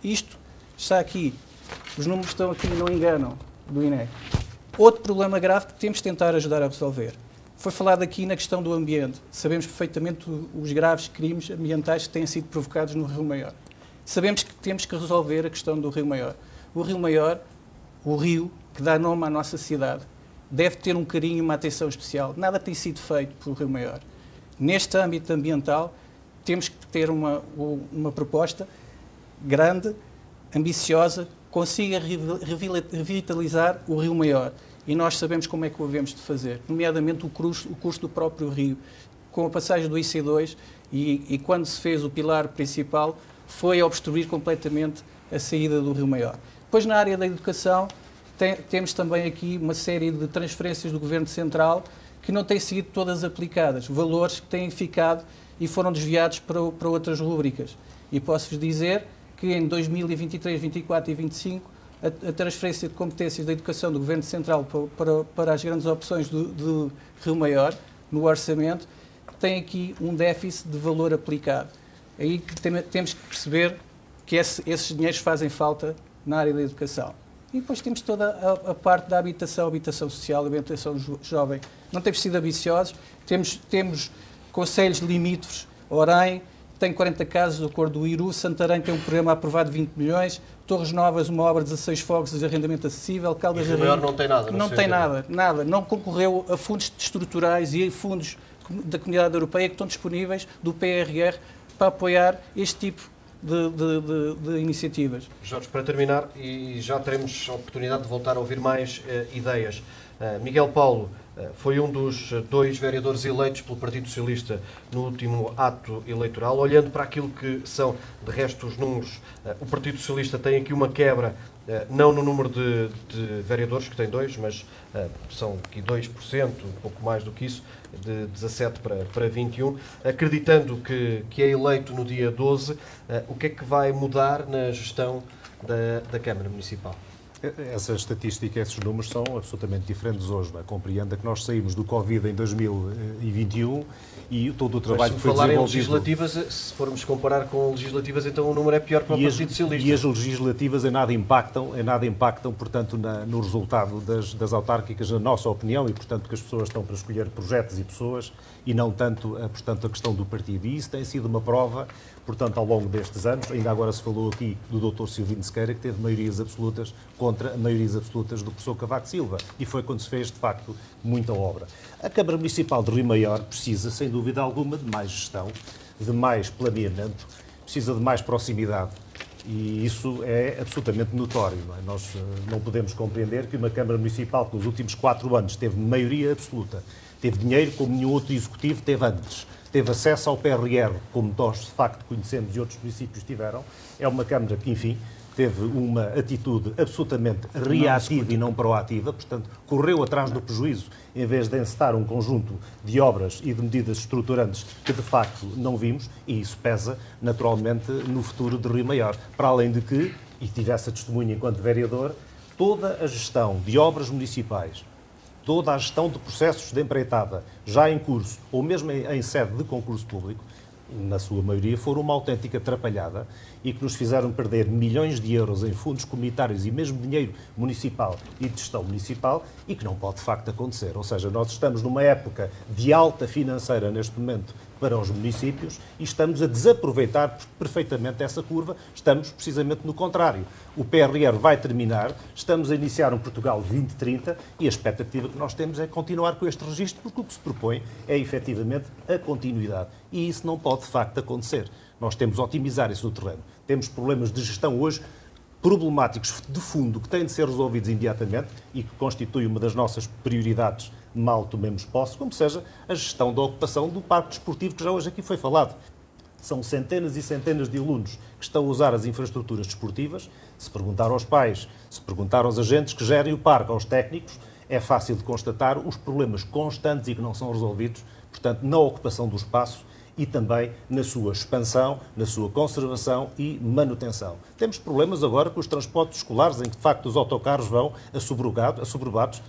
Isto está aqui. Os números estão aqui, não enganam, do INE. Outro problema grave que temos de tentar ajudar a resolver. Foi falado aqui na questão do ambiente. Sabemos perfeitamente os graves crimes ambientais que têm sido provocados no Rio Maior. Sabemos que temos que resolver a questão do Rio Maior. O Rio Maior, o rio que dá nome à nossa cidade, deve ter um carinho e uma atenção especial. Nada tem sido feito pelo Rio Maior. Neste âmbito ambiental, temos que ter uma proposta grande, ambiciosa, consiga revitalizar o Rio Maior. E nós sabemos como é que o havemos de fazer, nomeadamente o custo do próprio rio. Com a passagem do IC2 e quando se fez o pilar principal, foi obstruir completamente a saída do Rio Maior. Depois, na área da educação, temos também aqui uma série de transferências do Governo Central que não têm sido todas aplicadas, valores que têm ficado e foram desviados para outras rúbricas. E posso-vos dizer que em 2023, 2024 e 2025, a transferência de competências da educação do Governo Central para as grandes opções do Rio Maior, no orçamento, tem aqui um déficit de valor aplicado. Aí temos que perceber que esses dinheiros fazem falta na área da educação. E depois temos toda a parte da habitação social, habitação jovem. Não temos sido ambiciosos, temos concelhos limítrofes, Orem tem 40 casas do Acordo do Iru, Santarém tem um programa aprovado de 20 milhões, Torres Novas, uma obra de 16 fogos de arrendamento acessível, Caldas de Maior não tem nada. Não tem nada. Não concorreu a fundos estruturais e a fundos da Comunidade Europeia que estão disponíveis do PRR para apoiar este tipo de iniciativas. Jorge, para terminar, e já teremos a oportunidade de voltar a ouvir mais ideias. Miguel Paulo foi um dos 2 vereadores eleitos pelo Partido Socialista no último ato eleitoral. Olhando para aquilo que são, de resto, os números, o Partido Socialista tem aqui uma quebra, não no número de vereadores, que tem 2, mas são aqui 2%, um pouco mais do que isso, de 17 para 21. Acreditando que é eleito no dia 12, o que é que vai mudar na gestão da Câmara Municipal? Essa estatística, esses números são absolutamente diferentes hoje. Não é? Compreenda que nós saímos do Covid em 2021 e todo o trabalho que foi desenvolvido... Em legislativas, se formos comparar com legislativas, então o número é pior para o Partido Socialista. E as legislativas em nada impactam, portanto, no resultado das autárquicas, na nossa opinião, e, portanto, que as pessoas estão para escolher projetos e pessoas e não tanto, portanto, a questão do partido. E isso tem sido uma prova, portanto, ao longo destes anos. Ainda agora se falou aqui do Dr. Silvino Sequeira, que teve maiorias absolutas contra maiorias absolutas do professor Cavaco Silva. E foi quando se fez, de facto, muita obra. A Câmara Municipal de Rio Maior precisa, sem dúvida alguma, de mais gestão, de mais planeamento, precisa de mais proximidade. E isso é absolutamente notório. Não é? Nós não podemos compreender que uma Câmara Municipal que nos últimos 4 anos teve maioria absoluta, teve dinheiro como nenhum outro executivo teve antes, teve acesso ao PRR, como nós de facto conhecemos e outros municípios tiveram, é uma Câmara que, enfim, teve uma atitude absolutamente reativa e não proativa, portanto, correu atrás do prejuízo, em vez de encetar um conjunto de obras e de medidas estruturantes que, de facto, não vimos, e isso pesa, naturalmente, no futuro de Rio Maior. Para além de que, e tivesse a testemunha enquanto vereador, toda a gestão de obras municipais, toda a gestão de processos de empreitada, já em curso, ou mesmo em sede de concurso público, na sua maioria, foram uma autêntica atrapalhada e que nos fizeram perder milhões de euros em fundos comunitários e mesmo dinheiro municipal e de gestão municipal e que não pode, de facto, acontecer. Ou seja, nós estamos numa época de alta financeira neste momento para os municípios e estamos a desaproveitar perfeitamente essa curva, estamos precisamente no contrário. O PRR vai terminar, estamos a iniciar um Portugal 2030 e a expectativa que nós temos é continuar com este registro, porque o que se propõe é efetivamente a continuidade. E isso não pode de facto acontecer. Nós temos a otimizar isso no terreno. Temos problemas de gestão hoje problemáticos de fundo que têm de ser resolvidos imediatamente e que constitui uma das nossas prioridades mal tomemos posse, como seja a gestão da ocupação do parque desportivo que já hoje aqui foi falado. São centenas e centenas de alunos que estão a usar as infraestruturas desportivas. Se perguntar aos pais, se perguntar aos agentes que gerem o parque, aos técnicos, é fácil de constatar os problemas constantes e que não são resolvidos, portanto, na ocupação do espaço e também na sua expansão, na sua conservação e manutenção. Temos problemas agora com os transportes escolares, em que, de facto, os autocarros vão assoberbados,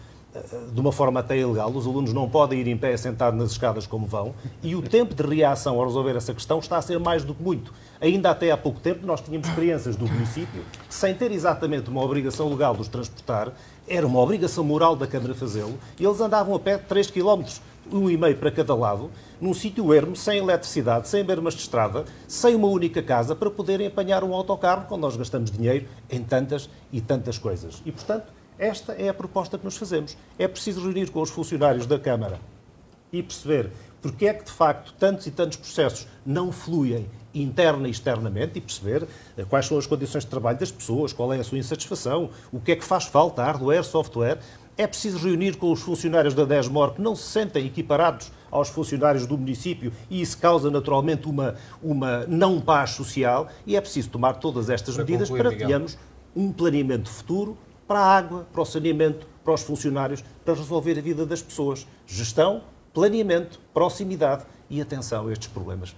de uma forma até ilegal. Os alunos não podem ir em pé sentados nas escadas como vão, e o tempo de reação ao resolver essa questão está a ser mais do que muito. Ainda até há pouco tempo nós tínhamos crianças do município, sem ter exatamente uma obrigação legal de os transportar, era uma obrigação moral da Câmara fazê-lo, e eles andavam a pé 3 km, 1,5 para cada lado, num sítio ermo, sem eletricidade, sem bermas de estrada, sem uma única casa, para poderem apanhar um autocarro, quando nós gastamos dinheiro em tantas e tantas coisas. E, portanto, esta é a proposta que nos fazemos. É preciso reunir com os funcionários da Câmara e perceber porque é que, de facto, tantos e tantos processos não fluem interna e externamente e perceber quais são as condições de trabalho das pessoas, qual é a sua insatisfação, o que é que faz falta, hardware, software. É preciso reunir com os funcionários da DESMOR que não se sentem equiparados aos funcionários do município e isso causa naturalmente uma não paz social e é preciso tomar todas estas medidas para que tenhamos um planeamento futuro para a água, para o saneamento, para os funcionários, para resolver a vida das pessoas. Gestão, planeamento, proximidade e atenção a estes problemas.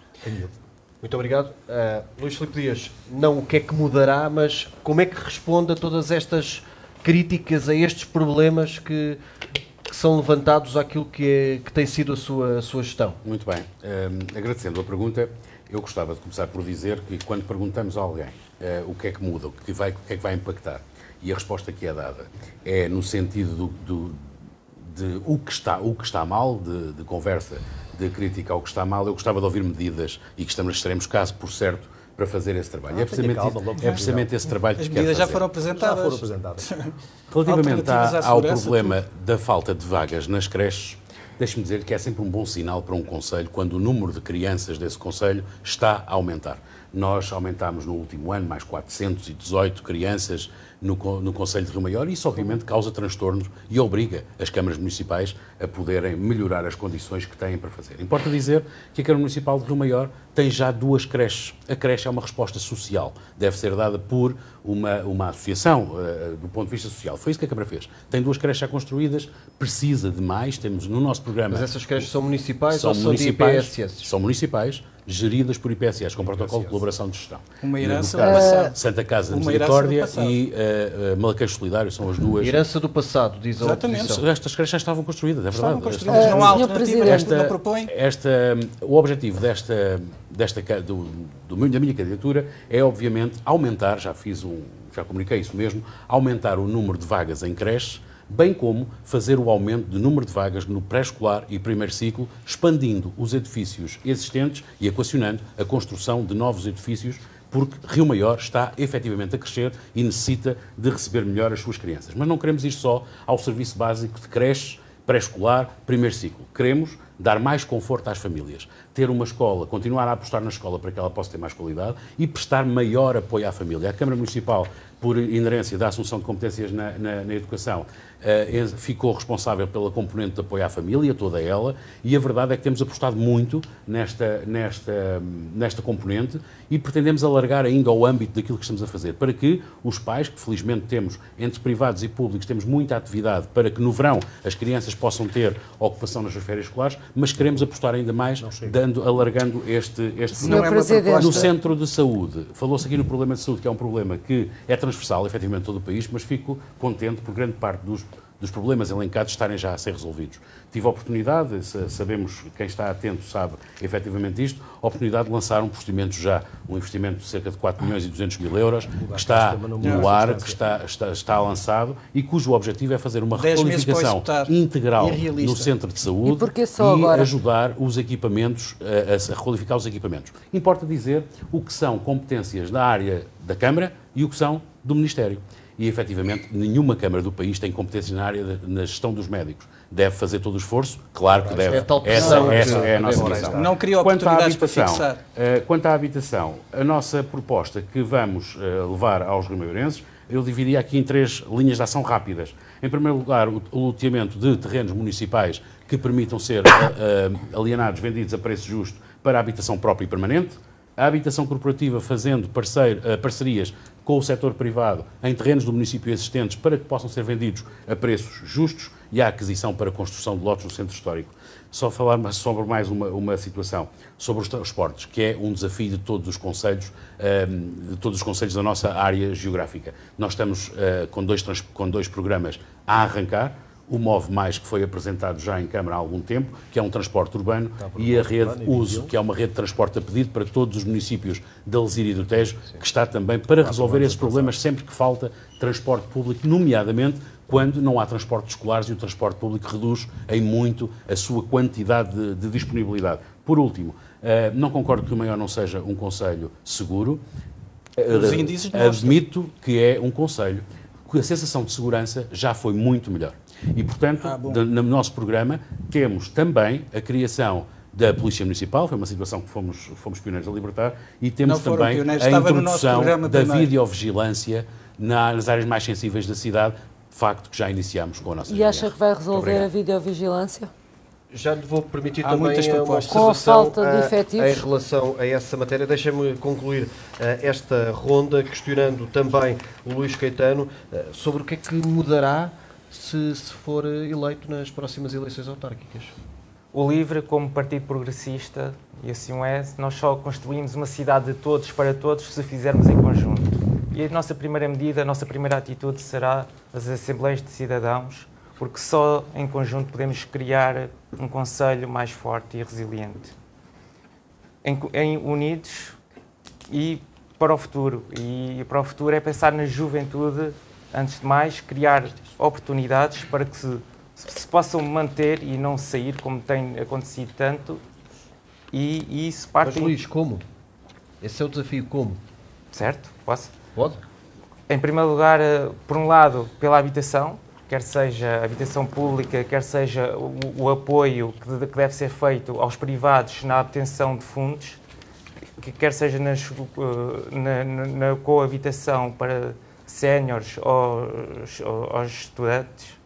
Muito obrigado. Luís Filipe Dias, não o que é que mudará, mas como é que responde a todas estas críticas, a estes problemas que são levantados àquilo que tem sido a sua gestão? Muito bem. Agradecendo a pergunta, eu gostava de começar por dizer que quando perguntamos a alguém o que é que muda, o que é que vai impactar, e a resposta que é dada é no sentido de o que está mal, de conversa, de crítica ao que está mal, eu gostava de ouvir medidas e que estaremos caso por certo para fazer esse trabalho. É precisamente esse trabalho que as quero fazer. medidas já foram apresentadas. Relativamente ao problema da falta de vagas nas creches, deixe-me dizer que é sempre um bom sinal para um concelho quando o número de crianças desse concelho está a aumentar. Nós aumentámos no último ano mais 418 crianças no Concelho de Rio Maior e isso obviamente causa transtornos e obriga as câmaras municipais a poderem melhorar as condições que têm para fazer. Importa dizer que a Câmara Municipal de Rio Maior tem já 2 creches. A creche é uma resposta social, deve ser dada por uma associação do ponto de vista social. Foi isso que a Câmara fez. Tem 2 creches já construídas, precisa de mais, temos no nosso programa... Mas essas creches são municipais ou são de IPSS? São municipais, geridas por IPSS, com protocolo de colaboração de gestão. Uma herança do passado. Santa Casa de Misericórdia e Malaquejo Solidário são as 2. Herança do passado, diz a oposição. Estas creches já estavam construídas, é verdade. Estavam construídas, não há alternativa, não propõe. O objetivo da minha candidatura é, obviamente, aumentar, já comuniquei isso mesmo, aumentar o número de vagas em creches, bem como fazer o aumento de número de vagas no pré-escolar e primeiro ciclo, expandindo os edifícios existentes e equacionando a construção de novos edifícios, porque Rio Maior está efetivamente a crescer e necessita de receber melhor as suas crianças. Mas não queremos ir só ao serviço básico de creches, pré-escolar, primeiro ciclo. Queremos dar mais conforto às famílias, ter uma escola, continuar a apostar na escola para que ela possa ter mais qualidade e prestar maior apoio à família. A Câmara Municipal, por inerência da assunção de competências na educação, ficou responsável pela componente de apoio à família, toda ela, e a verdade é que temos apostado muito nesta componente e pretendemos alargar ainda o âmbito daquilo que estamos a fazer, para que os pais, que felizmente temos, entre privados e públicos, temos muita atividade para que no verão as crianças possam ter ocupação nas suas férias escolares, mas queremos apostar ainda mais, alargando este no centro de saúde. Falou-se aqui no problema de saúde, que é um problema que é transversal, efetivamente, em todo o país, mas fico contente por grande parte dos problemas elencados estarem já a ser resolvidos. Tive a oportunidade, sabemos, quem está atento sabe efetivamente isto, a oportunidade de lançar um procedimento já, um investimento de cerca de 4 milhões e 200 mil euros, que está no ar, que está lançado e cujo objetivo é fazer uma requalificação integral no centro de saúde e ajudar os equipamentos, a requalificar os equipamentos. Importa dizer o que são competências da área da Câmara e o que são do Ministério. E, efetivamente, nenhuma Câmara do país tem competências na gestão dos médicos. Deve fazer todo o esforço? Claro que deve. Essa é a nossa missão. Não cria oportunidades para fixar. Quanto à habitação, a nossa proposta que vamos levar aos rimeirenses, eu dividia aqui em 3 linhas de ação rápidas. Em primeiro lugar, o loteamento de terrenos municipais que permitam ser alienados, vendidos a preço justo para a habitação própria e permanente. A habitação corporativa fazendo parcerias com o setor privado em terrenos do município existentes para que possam ser vendidos a preços justos e a aquisição para a construção de lotes no centro histórico. Só falar sobre mais uma situação, sobre os transportes, que é um desafio de todos os concelhos da nossa área geográfica. Nós estamos com 2 programas a arrancar. O Move Mais, que foi apresentado já em Câmara há algum tempo, que é um transporte urbano, e a rede Uso, que é uma rede de transporte a pedido para todos os municípios da Alzira e do Tejo, que está também para resolver esses problemas sempre que falta transporte público, nomeadamente quando não há transportes escolares e o transporte público reduz em muito a sua quantidade de disponibilidade. Por último, não concordo que o Maior não seja um concelho seguro. Os índices admito que é um concelho que a sensação de segurança já foi muito melhor. E, portanto, no nosso programa temos também a criação da Polícia Municipal, foi uma situação que fomos pioneiros a libertar, e temos também a introdução da videovigilância nas áreas mais sensíveis da cidade, facto que já iniciamos com a nossa E acha que vai resolver a videovigilância? Já lhe vou permitir também uma observação em relação a essa matéria. Deixa-me concluir esta ronda questionando também o Luís Caetano sobre o que é que mudará se for eleito nas próximas eleições autárquicas. O LIVRE, como partido progressista, e assim o é, nós só construímos uma cidade de todos para todos se fizermos em conjunto. E a nossa primeira medida, a nossa primeira atitude será as Assembleias de Cidadãos, porque só em conjunto podemos criar um concelho mais forte e resiliente. Unidos e para o futuro. E para o futuro é pensar na juventude, antes de mais, criar oportunidades para que se possam manter e não sair, como tem acontecido tanto, e isso parte... Mas Luís, como? Esse é o desafio, como? Certo? Posso? Pode. Em primeiro lugar, por um lado, pela habitação, quer seja a habitação pública, quer seja o apoio que deve ser feito aos privados na obtenção de fundos, quer seja na coabitação para séniores ou aos estudantes.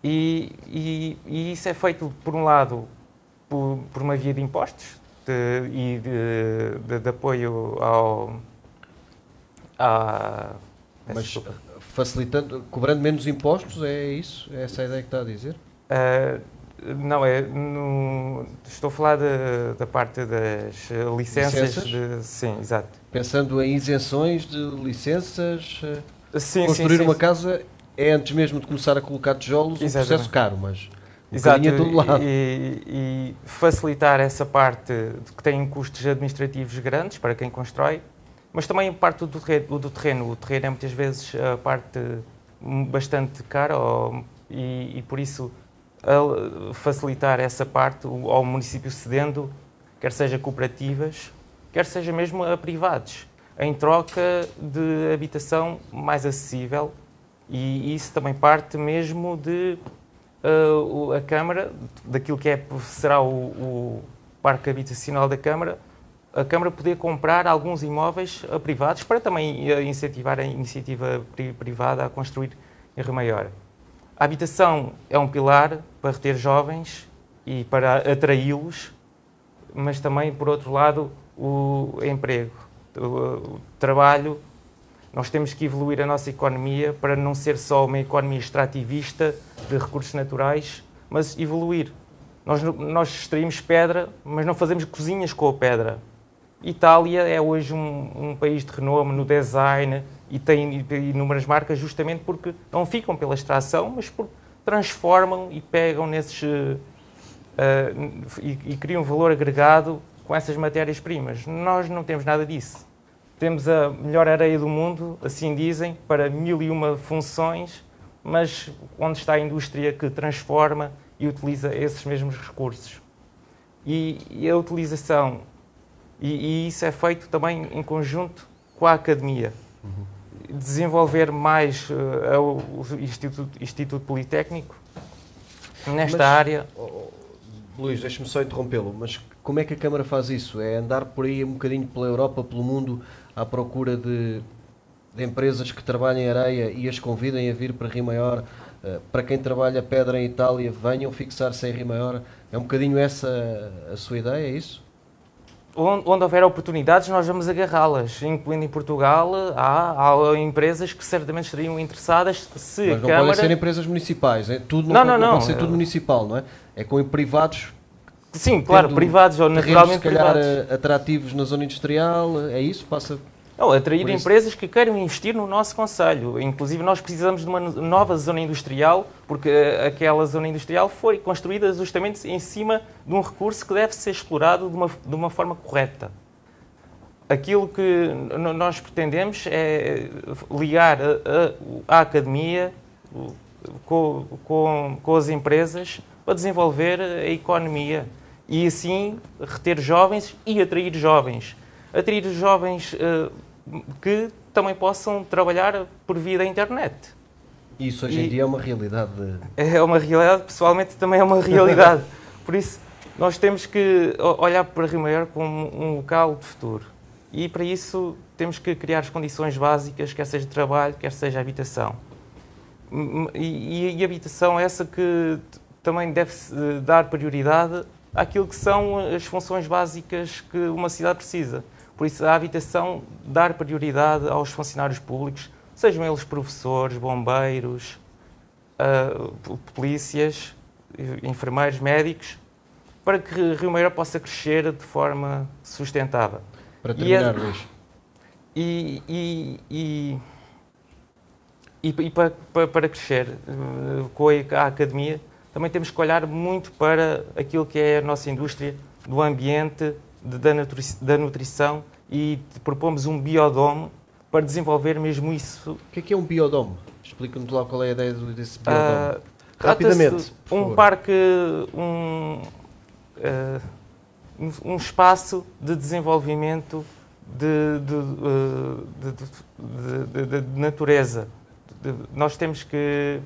E isso é feito, por um lado, por uma via de impostos e de apoio Mas facilitando, cobrando menos impostos, é isso? É essa a ideia que está a dizer? Não, estou a falar da parte das licenças? Sim, exato. Pensando em isenções de licenças, sim, construir sim, uma casa é antes mesmo de começar a colocar tijolos um processo caro, mas exato, a todo lado. E facilitar essa parte de que tem custos administrativos grandes para quem constrói, mas também a parte do terreno. O terreno é muitas vezes a parte bastante cara e por isso facilitar essa parte ao município cedendo, quer seja cooperativas, quer seja mesmo a privados, em troca de habitação mais acessível, e isso também parte mesmo de a Câmara, daquilo que será o parque habitacional da Câmara, a Câmara poder comprar alguns imóveis a privados para também incentivar a iniciativa privada a construir em Rio Maior. A habitação é um pilar para reter jovens e para atraí-los, mas também, por outro lado, o emprego, o trabalho. Nós temos que evoluir a nossa economia para não ser só uma economia extrativista de recursos naturais, mas evoluir. Nós extraímos pedra, mas não fazemos cozinhas com a pedra. Itália é hoje um país de renome no design e tem inúmeras marcas justamente porque não ficam pela extração, mas porque transformam e pegam nesses e criam valor agregado com essas matérias-primas. Nós não temos nada disso. Temos a melhor areia do mundo, assim dizem, para 1001 funções, mas onde está a indústria que transforma e utiliza esses mesmos recursos. E a utilização, e isso é feito também em conjunto com a academia. Desenvolver mais o Instituto Politécnico nesta área. Luís, deixe-me só interrompê-lo, mas como é que a Câmara faz isso? É andar por aí um bocadinho pela Europa, pelo mundo, à procura de empresas que trabalhem areia e as convidem a vir para Rio Maior? Para quem trabalha pedra em Itália, venham fixar-se em Rio Maior. É um bocadinho essa a sua ideia, é isso? Onde houver oportunidades, nós vamos agarrá-las. Incluindo em Portugal, há empresas que certamente estariam interessadas se mas não podem ser empresas municipais, é? Tudo não pode ser tudo municipal, não é? É com privados. Sim, claro, privados ou naturalmente se calhar privados. Atrativos na zona industrial, é isso? Passa... Não, atrair empresas que queiram investir no nosso concelho. Inclusive, nós precisamos de uma nova zona industrial, porque aquela zona industrial foi construída justamente em cima de um recurso que deve ser explorado de uma forma correta. Aquilo que nós pretendemos é ligar a academia com as empresas para desenvolver a economia e assim reter jovens e atrair jovens. Atrair jovens que também possam trabalhar por via da internet. Isso hoje em dia é uma realidade. É uma realidade, pessoalmente também é uma realidade. Por isso, nós temos que olhar para Rio Maior como um local de futuro. E para isso temos que criar as condições básicas, quer seja trabalho, quer seja habitação. E habitação é essa que também deve-se dar prioridade àquilo que são as funções básicas que uma cidade precisa. Por isso, a habitação, dar prioridade aos funcionários públicos, sejam eles professores, bombeiros, polícias, enfermeiros, médicos, para que Rio Maior possa crescer de forma sustentável. Para terminar, Luís. Para crescer com a academia, também temos que olhar muito para aquilo que é a nossa indústria do ambiente, da nutrição, e propomos um biodome para desenvolver mesmo isso. O que é um biodome? Explica-nos lá qual é a ideia desse biodome. Rapidamente. Um parque, um espaço de desenvolvimento de natureza. Nós temos que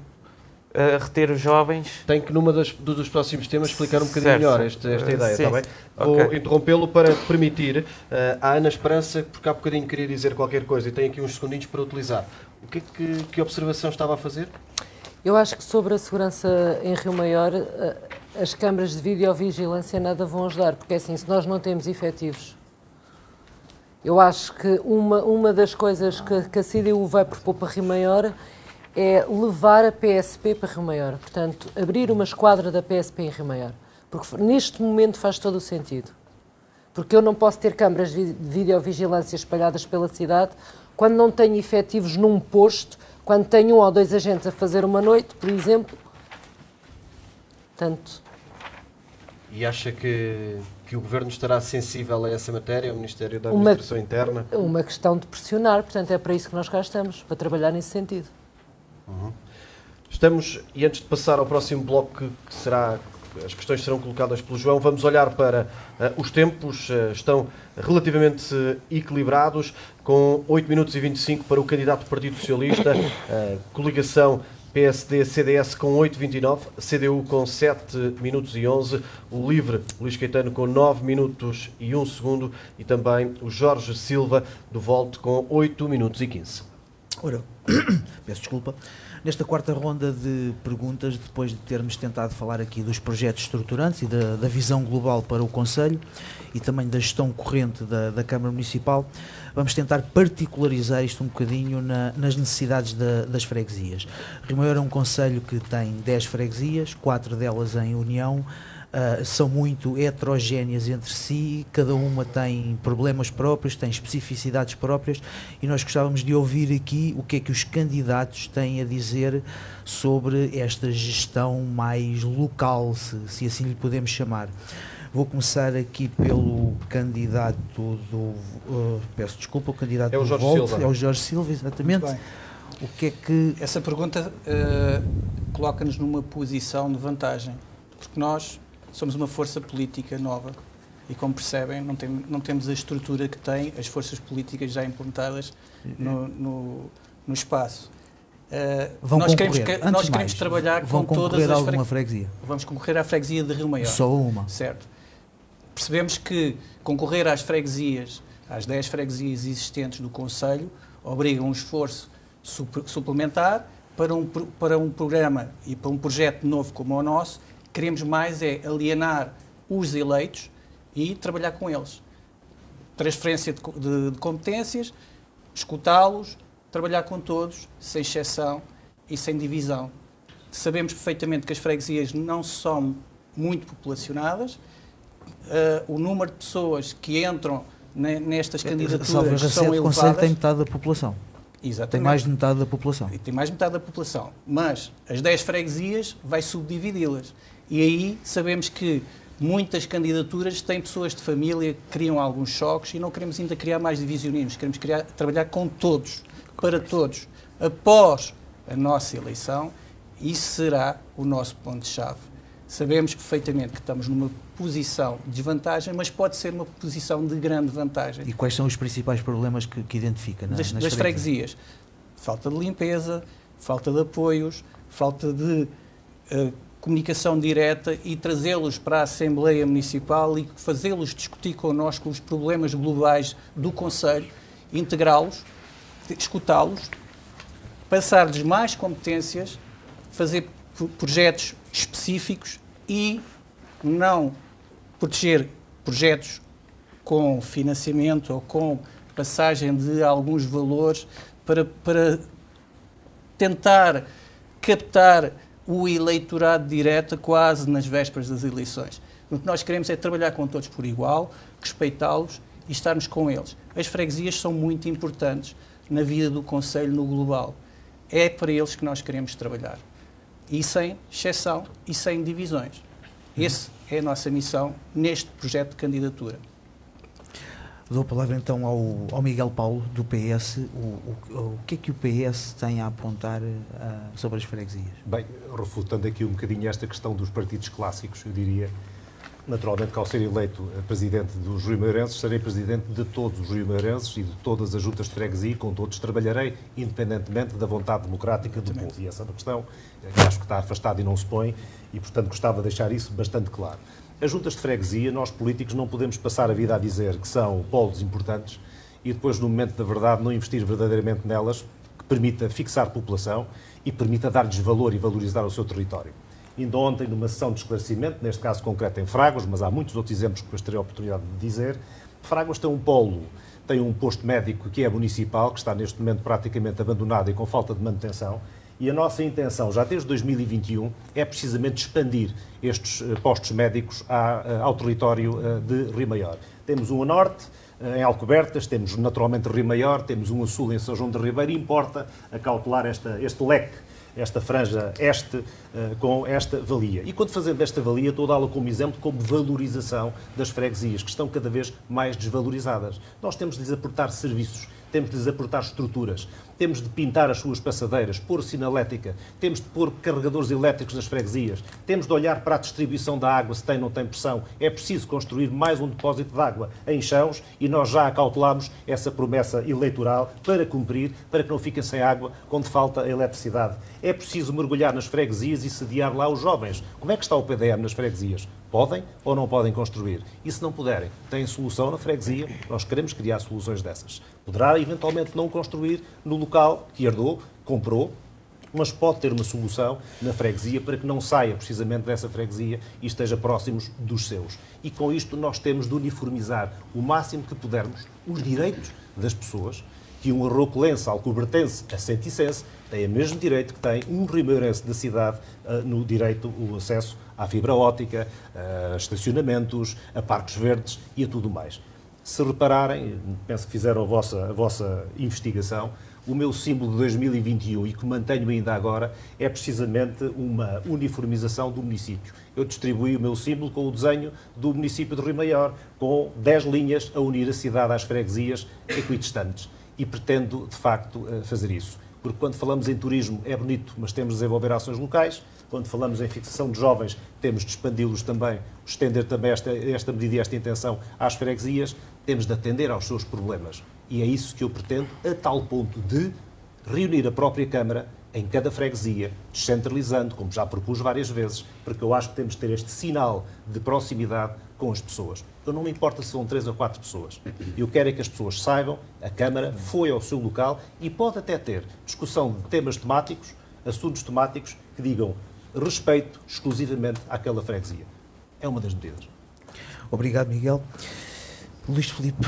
reter os jovens. Tem que, numa dos próximos temas, explicar um bocadinho melhor esta ideia, está bem? Okay. Vou interrompê-lo para permitir à Ana Esperança, porque há bocadinho queria dizer qualquer coisa e tem aqui uns segundinhos para utilizar. Que observação estava a fazer? Eu acho que sobre a segurança em Rio Maior, as câmaras de videovigilância nada vão ajudar, porque assim, se nós não temos efetivos, eu acho que uma das coisas que a CDU vai propor para Rio Maior é levar a PSP para Rio Maior. Portanto, abrir uma esquadra da PSP em Rio Maior. Porque neste momento faz todo o sentido. Porque eu não posso ter câmaras de videovigilância espalhadas pela cidade quando não tenho efetivos num posto, quando tenho 1 ou 2 agentes a fazer uma noite, por exemplo. Portanto... E acha que o Governo estará sensível a essa matéria, o Ministério da Administração Interna? Uma questão de pressionar, portanto é para isso que nós cá estamos, para trabalhar nesse sentido. Estamos, e antes de passar ao próximo bloco, que será, as questões serão colocadas pelo João, vamos olhar para os tempos, estão relativamente equilibrados, com 8 minutos e 25 para o candidato do Partido Socialista, coligação PSD-CDS com 8,29, CDU com 7 minutos e 11, o Livre, Luís Caetano, com 9 minutos e 1 segundo, e também o Jorge Silva, do Volt, com 8 minutos e 15. Ora, peço desculpa. Nesta quarta ronda de perguntas, depois de termos tentado falar aqui dos projetos estruturantes e da visão global para o Conselho e também da gestão corrente da Câmara Municipal, vamos tentar particularizar isto um bocadinho nas necessidades das freguesias. Rio Maior é um Conselho que tem 10 freguesias, 4 delas em união, são muito heterogéneas entre si, cada uma tem problemas próprios, tem especificidades próprias, e nós gostávamos de ouvir aqui o que é que os candidatos têm a dizer sobre esta gestão mais local, se assim lhe podemos chamar. Vou começar aqui pelo candidato do... peço desculpa, o candidato é o do Jorge Volt, Silva. é o Jorge Silva, exatamente. O que é que... Essa pergunta coloca-nos numa posição de vantagem, porque nós somos uma força política nova e, como percebem, não temos a estrutura que têm as forças políticas já implantadas no espaço. Nós queremos trabalhar com todas as freguesia. Vamos concorrer à freguesia de Rio Maior. Só uma. Certo. Percebemos que concorrer às freguesias, às 10 freguesias existentes do Conselho, obriga um esforço suplementar para um programa e para um projeto novo como o nosso. Queremos mais é alienar os eleitos e trabalhar com eles. Transferência de competências, escutá-los, trabalhar com todos, sem exceção e sem divisão. Sabemos perfeitamente que as freguesias não são muito populacionadas. O número de pessoas que entram nestas candidaturas são elevadas. O Conselho tem metade da população. Exatamente. Tem mais de metade da população. E tem mais de metade da população. Mas as 10 freguesias vai subdividi-las. E aí sabemos que muitas candidaturas têm pessoas de família que criam alguns choques e não queremos ainda criar mais divisionismos. Queremos trabalhar com todos, para todos. Após a nossa eleição, isso será o nosso ponto-chave. Sabemos perfeitamente que estamos numa posição de desvantagem, mas pode ser uma posição de grande vantagem. E quais são os principais problemas que identifica nas freguesias? Falta de limpeza, falta de apoios, falta de comunicação direta e trazê-los para a Assembleia Municipal e fazê-los discutir connosco os problemas globais do Conselho, integrá-los, escutá-los, passar-lhes mais competências, fazer projetos específicos e não proteger projetos com financiamento ou com passagem de alguns valores para tentar captar o eleitorado direto quase nas vésperas das eleições. O que nós queremos é trabalhar com todos por igual, respeitá-los e estarmos com eles. As freguesias são muito importantes na vida do Conselho no global. É para eles que nós queremos trabalhar. E sem exceção e sem divisões. Essa é a nossa missão neste projeto de candidatura. Dou a palavra então ao Miguel Paulo, do PS. O que é que o PS tem a apontar sobre as freguesias? Bem, refutando aqui um bocadinho esta questão dos partidos clássicos, eu diria, naturalmente, que ao ser eleito presidente dos Rio-Mairenses, serei presidente de todos os Rio-Mairenses e de todas as juntas de freguesia, com todos trabalharei, independentemente da vontade democrática do povo. E essa é uma questão que acho que está afastada e não se põe, e, portanto, gostava de deixar isso bastante claro. As juntas de freguesia, nós políticos não podemos passar a vida a dizer que são polos importantes e depois, no momento da verdade, não investir verdadeiramente nelas, que permita fixar população e permita dar-lhes valor e valorizar o seu território. Ainda ontem, numa sessão de esclarecimento, neste caso concreto em Fragoas, mas há muitos outros exemplos que depois terei a oportunidade de dizer, Fragoas tem um polo, tem um posto médico que é municipal, que está neste momento praticamente abandonado e com falta de manutenção, e a nossa intenção, já desde 2021, é precisamente expandir estes postos médicos ao território de Rio Maior. Temos um a norte, em Alcobertas, temos naturalmente Rio Maior, temos um a sul em São João de Ribeiro, e importa acautelar este leque, esta franja este, com esta valia. E quando fazemos esta valia, estou a dá-la como exemplo, como valorização das freguesias, que estão cada vez mais desvalorizadas. Nós temos de lhes aportar serviços, temos de lhes aportar estruturas, temos de pintar as suas passadeiras, pôr sinalética, temos de pôr carregadores elétricos nas freguesias, temos de olhar para a distribuição da água, se tem ou não tem pressão. É preciso construir mais um depósito de água em chãos e nós já acautelamos essa promessa eleitoral para cumprir, para que não fiquem sem água quando falta a eletricidade. É preciso mergulhar nas freguesias e sediar lá os jovens. Como é que está o PDM nas freguesias? Podem ou não podem construir? E se não puderem, têm solução na freguesia? Nós queremos criar soluções dessas. Poderá eventualmente não construir no local que herdou, comprou, mas pode ter uma solução na freguesia para que não saia precisamente dessa freguesia e esteja próximos dos seus. E com isto nós temos de uniformizar o máximo que pudermos os direitos das pessoas, que que um arrocolense, alcobertense, assentissense, tem o mesmo direito que tem um rimeirense da cidade no direito ao acesso à fibra óptica, a estacionamentos, a parques verdes e a tudo mais. Se repararem, penso que fizeram a vossa investigação, o meu símbolo de 2021 e que mantenho ainda agora é precisamente uma uniformização do município. Eu distribuí o meu símbolo com o desenho do município de Rio Maior, com 10 linhas a unir a cidade às freguesias equidistantes. E pretendo, de facto, fazer isso. Porque quando falamos em turismo é bonito, mas temos de desenvolver ações locais. Quando falamos em fixação de jovens, temos de expandi-los também, estender também esta medida e esta intenção às freguesias. Temos de atender aos seus problemas. E é isso que eu pretendo, a tal ponto de reunir a própria Câmara em cada freguesia, descentralizando, como já propus várias vezes, porque eu acho que temos de ter este sinal de proximidade com as pessoas. Eu não me importa se são 3 ou 4 pessoas. Eu quero é que as pessoas saibam, a Câmara foi ao seu local e pode até ter discussão de temas temáticos, assuntos temáticos que digam respeito exclusivamente àquela freguesia. É uma das medidas. Obrigado, Miguel. Luís Filipe,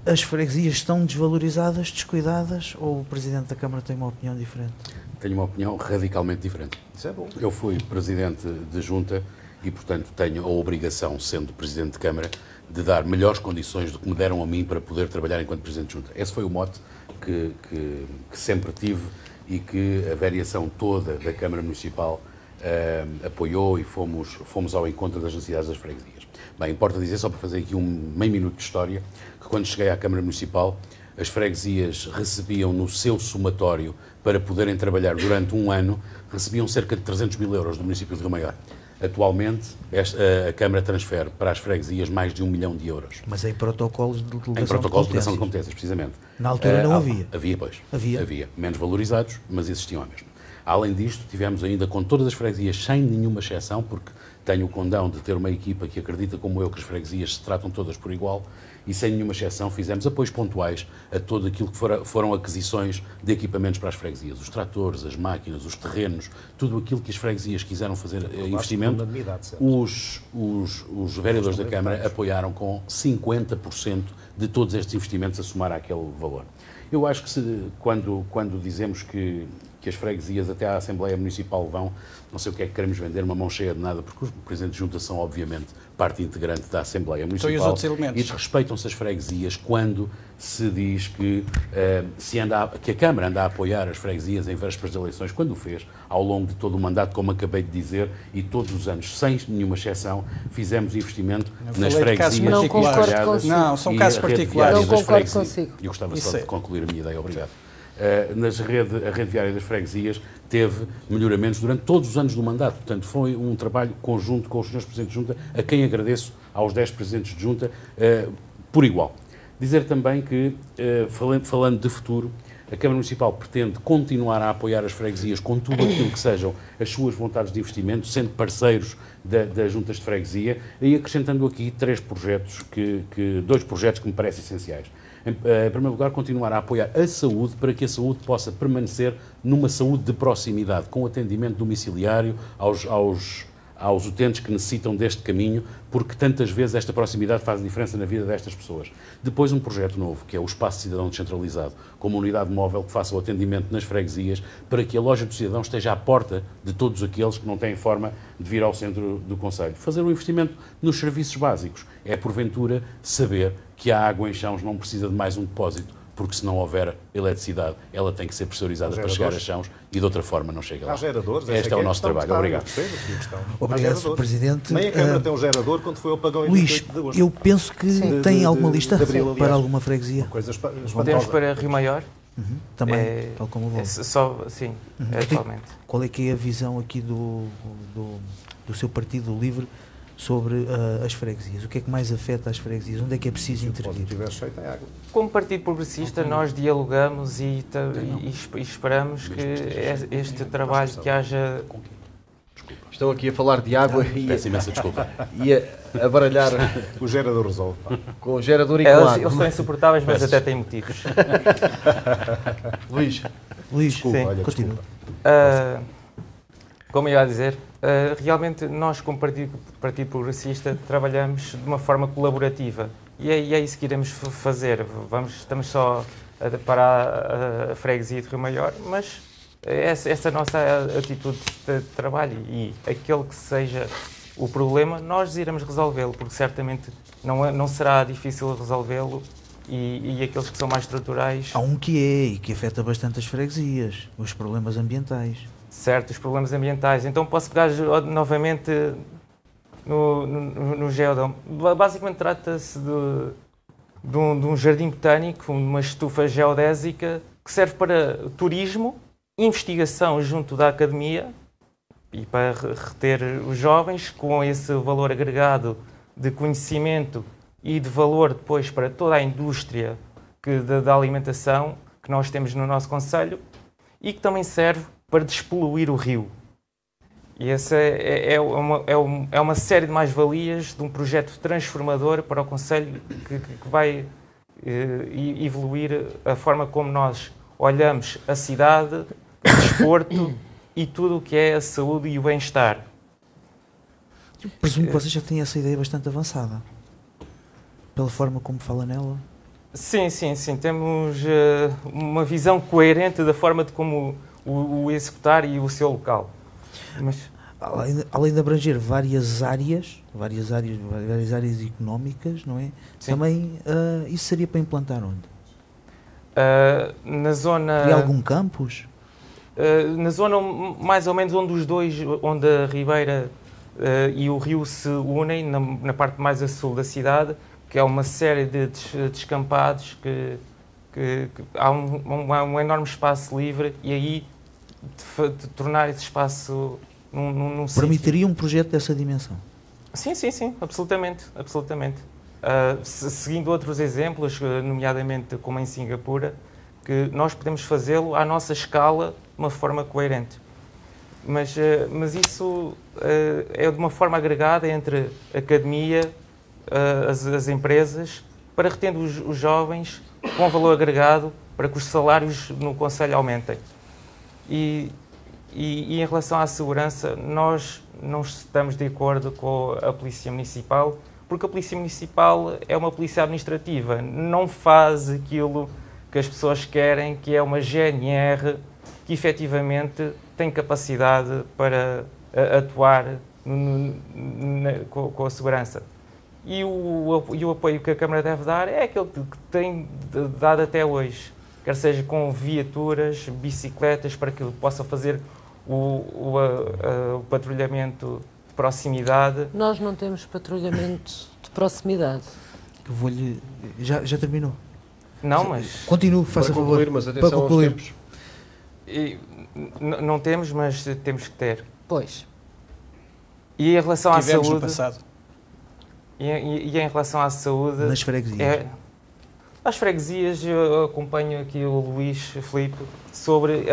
as freguesias estão desvalorizadas, descuidadas, ou o Presidente da Câmara tem uma opinião diferente? Tenho uma opinião radicalmente diferente. Isso é bom. Eu fui Presidente de Junta e, portanto, tenho a obrigação, sendo Presidente de Câmara, de dar melhores condições do que me deram a mim para poder trabalhar enquanto Presidente de Junta. Esse foi o mote que sempre tive e que a variação toda da Câmara Municipal apoiou e fomos ao encontro das necessidades das freguesias. Bem, importa dizer, só para fazer aqui meio minuto de história, que quando cheguei à Câmara Municipal, as freguesias recebiam no seu somatório, para poderem trabalhar durante um ano, recebiam cerca de 300 mil euros do município de Rio Maior. Atualmente, a Câmara transfere para as freguesias mais de 1 milhão de euros. Mas em protocolos de delegação em protocolos de delegação de competências, precisamente. Na altura não havia. Havia, pois. Havia. Menos valorizados, mas existiam à mesma. Além disto, tivemos ainda com todas as freguesias, sem nenhuma exceção, porque tenho o condão de ter uma equipa que acredita, como eu, que as freguesias se tratam todas por igual, e sem nenhuma exceção fizemos apoios pontuais a tudo aquilo que foram aquisições de equipamentos para as freguesias. Os tratores, as máquinas, os terrenos, tudo aquilo que as freguesias quiseram fazer investimento, os vereadores da Câmara apoiaram com 50% de todos estes investimentos a somar àquele valor. Eu acho que quando dizemos que as freguesias até à Assembleia Municipal vão, não sei o que é que queremos vender, uma mão cheia de nada, porque os Presidentes de Junta são, obviamente, parte integrante da Assembleia Municipal. Então, e os outros elementos? E desrespeitam-se as freguesias quando se diz que a Câmara anda a apoiar as freguesias em vésperas de eleições, quando o fez, ao longo de todo o mandato, como acabei de dizer, e todos os anos, sem nenhuma exceção, fizemos investimento nas freguesias. Não concordo consigo. Não, são casos particulares. Não concordo consigo. Eu gostava só de concluir a minha ideia, obrigado. A rede viária das freguesias teve melhoramentos durante todos os anos do mandato. Portanto, foi um trabalho conjunto com os senhores Presidentes de Junta, a quem agradeço, aos 10 Presidentes de Junta, por igual. Dizer também que, falando de futuro, a Câmara Municipal pretende continuar a apoiar as freguesias com tudo aquilo que sejam as suas vontades de investimento, sendo parceiros das juntas de freguesia, e acrescentando aqui 2 projetos que me parecem essenciais. Em primeiro lugar, continuar a apoiar a saúde para que a saúde possa permanecer numa saúde de proximidade, com atendimento domiciliário aos utentes que necessitam deste caminho, porque tantas vezes esta proximidade faz diferença na vida destas pessoas. Depois um projeto novo, que é o Espaço Cidadão Descentralizado, com uma unidade móvel que faça o atendimento nas freguesias, para que a loja do cidadão esteja à porta de todos aqueles que não têm forma de vir ao centro do concelho. Fazer um investimento nos serviços básicos é, porventura, saber que a água em chãos não precisa de mais um depósito, porque se não houver eletricidade, ela tem que ser pressurizada para chegar a chãos e de outra forma não chega lá. Há geradores. Este é o nosso trabalho. Obrigado. Obrigado, Sr. Presidente. Nem a Câmara tem um gerador quando foi o apagão em Luís, 28 de agosto. eu penso que tem alguma lista abril, para alguma freguesia. Podemos para Rio Maior? Também, tal como o Volvo. Sim, atualmente. Qual é que é a visão aqui do seu Partido Livre sobre as freguesias? O que é que mais afeta as freguesias? Onde é que é preciso intervir? Como Partido Progressista, nós dialogamos e esperamos que este trabalho que haja... Estão aqui a falar de água Peço imensa desculpa. e a baralhar O gerador resolve. com o gerador e com água. Eles são insuportáveis, mas até têm motivos. Luís, Desculpa, Sim. continua. Como eu ia dizer, realmente nós, como Partido Progressista, trabalhamos de uma forma colaborativa E é isso que iremos fazer. Estamos só para a freguesia de Rio Maior, mas essa é a nossa atitude de trabalho, e aquele que seja o problema, nós iremos resolvê-lo, porque certamente não será difícil resolvê-lo, e aqueles que são mais estruturais... Há um que é, e que afeta bastante as freguesias, os problemas ambientais. Certo, os problemas ambientais. Então posso pegar novamente no Geodome. Basicamente trata-se de um jardim botânico, uma estufa geodésica, que serve para turismo, investigação junto da academia, e para reter os jovens, com esse valor agregado de conhecimento e de valor depois para toda a indústria da alimentação que nós temos no nosso concelho, e que também serve para despoluir o rio. E essa é uma série de mais-valias de um projeto transformador para o concelho, que vai evoluir a forma como nós olhamos a cidade, o desporto e tudo o que é a saúde e o bem-estar. Eu presumo que vocês já têm essa ideia bastante avançada, pela forma como fala nela. Sim. Temos uma visão coerente da forma de como o executar e o seu local. Mas... Além de abranger várias áreas económicas, não é? Sim. Também isso seria para implantar onde? Na zona... Teria algum campus? Na zona mais ou menos onde a Ribeira e o rio se unem, na parte mais a sul da cidade, que é uma série de descampados, que há um enorme espaço livre, e aí de tornar esse espaço num Permitiria sítio. um projeto dessa dimensão? Sim, absolutamente. Seguindo outros exemplos, nomeadamente como em Singapura, que nós podemos fazê-lo à nossa escala de uma forma coerente. Mas isso é de uma forma agregada entre a academia, as empresas, para retendo os jovens com valor agregado, para que os salários no concelho aumentem. E em relação à segurança, nós não estamos de acordo com a Polícia Municipal, porque a Polícia Municipal é uma polícia administrativa, não faz aquilo que as pessoas querem, que é uma GNR que efetivamente tem capacidade para atuar com a segurança. E o apoio que a Câmara deve dar é aquele que tem dado até hoje, quer seja com viaturas, bicicletas, para que possa fazer o patrulhamento de proximidade. Nós não temos patrulhamento de proximidade. Já terminou? Não, mas... Continuo, faça para favor. concluir, mas atenção para concluir. aos tempos. Não temos, mas temos que ter. Pois. E em relação à Tivemos saúde... no passado. E em relação à saúde... Nas freguesias. As freguesias, eu acompanho aqui o Luís Filipe sobre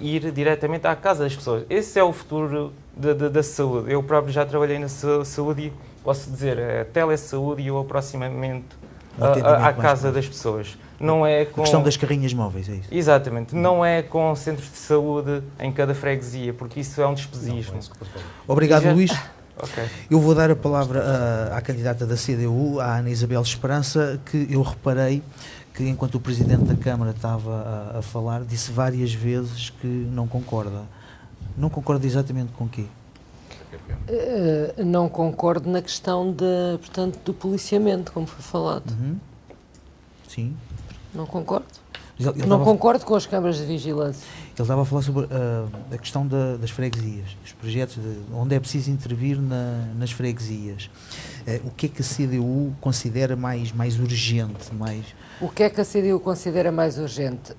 ir diretamente à casa das pessoas. Esse é o futuro da saúde. Eu próprio já trabalhei na saúde e posso dizer, a telesaúde e o aproximamento à casa das pessoas. Não é com... A questão das carrinhas móveis, é isso? Exatamente. Não é com centros de saúde em cada freguesia, porque isso é um despesismo. Obrigado, Luís. Okay. Eu vou dar a palavra à candidata da CDU, à Ana Isabel Esperança, que eu reparei que, enquanto o Presidente da Câmara estava a falar, disse várias vezes que não concorda. Não concorda exatamente com o quê? Não concordo na questão portanto, do policiamento, como foi falado. Uhum. Sim. Não concordo. Não concordo com as câmaras de vigilância. Ele estava a falar sobre a questão das freguesias, os projetos onde é preciso intervir nas freguesias. O que é que a CDU considera mais urgente? O que é que a CDU considera mais urgente?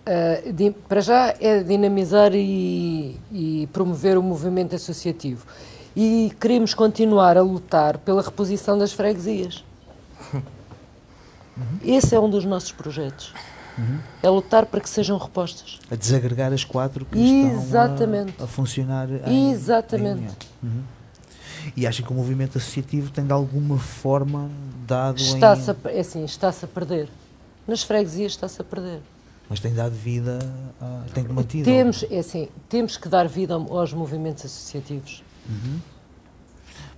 Para já é dinamizar e promover o movimento associativo. E queremos continuar a lutar pela reposição das freguesias. Esse é um dos nossos projetos. É lutar para que sejam repostas. A desagregar as 4 que Exatamente. estão a funcionar Exatamente. E acha que o movimento associativo tem de alguma forma dado está-se a perder. Nas freguesias está-se a perder. Mas tem dado vida, tem mantido. Temos que dar vida aos movimentos associativos.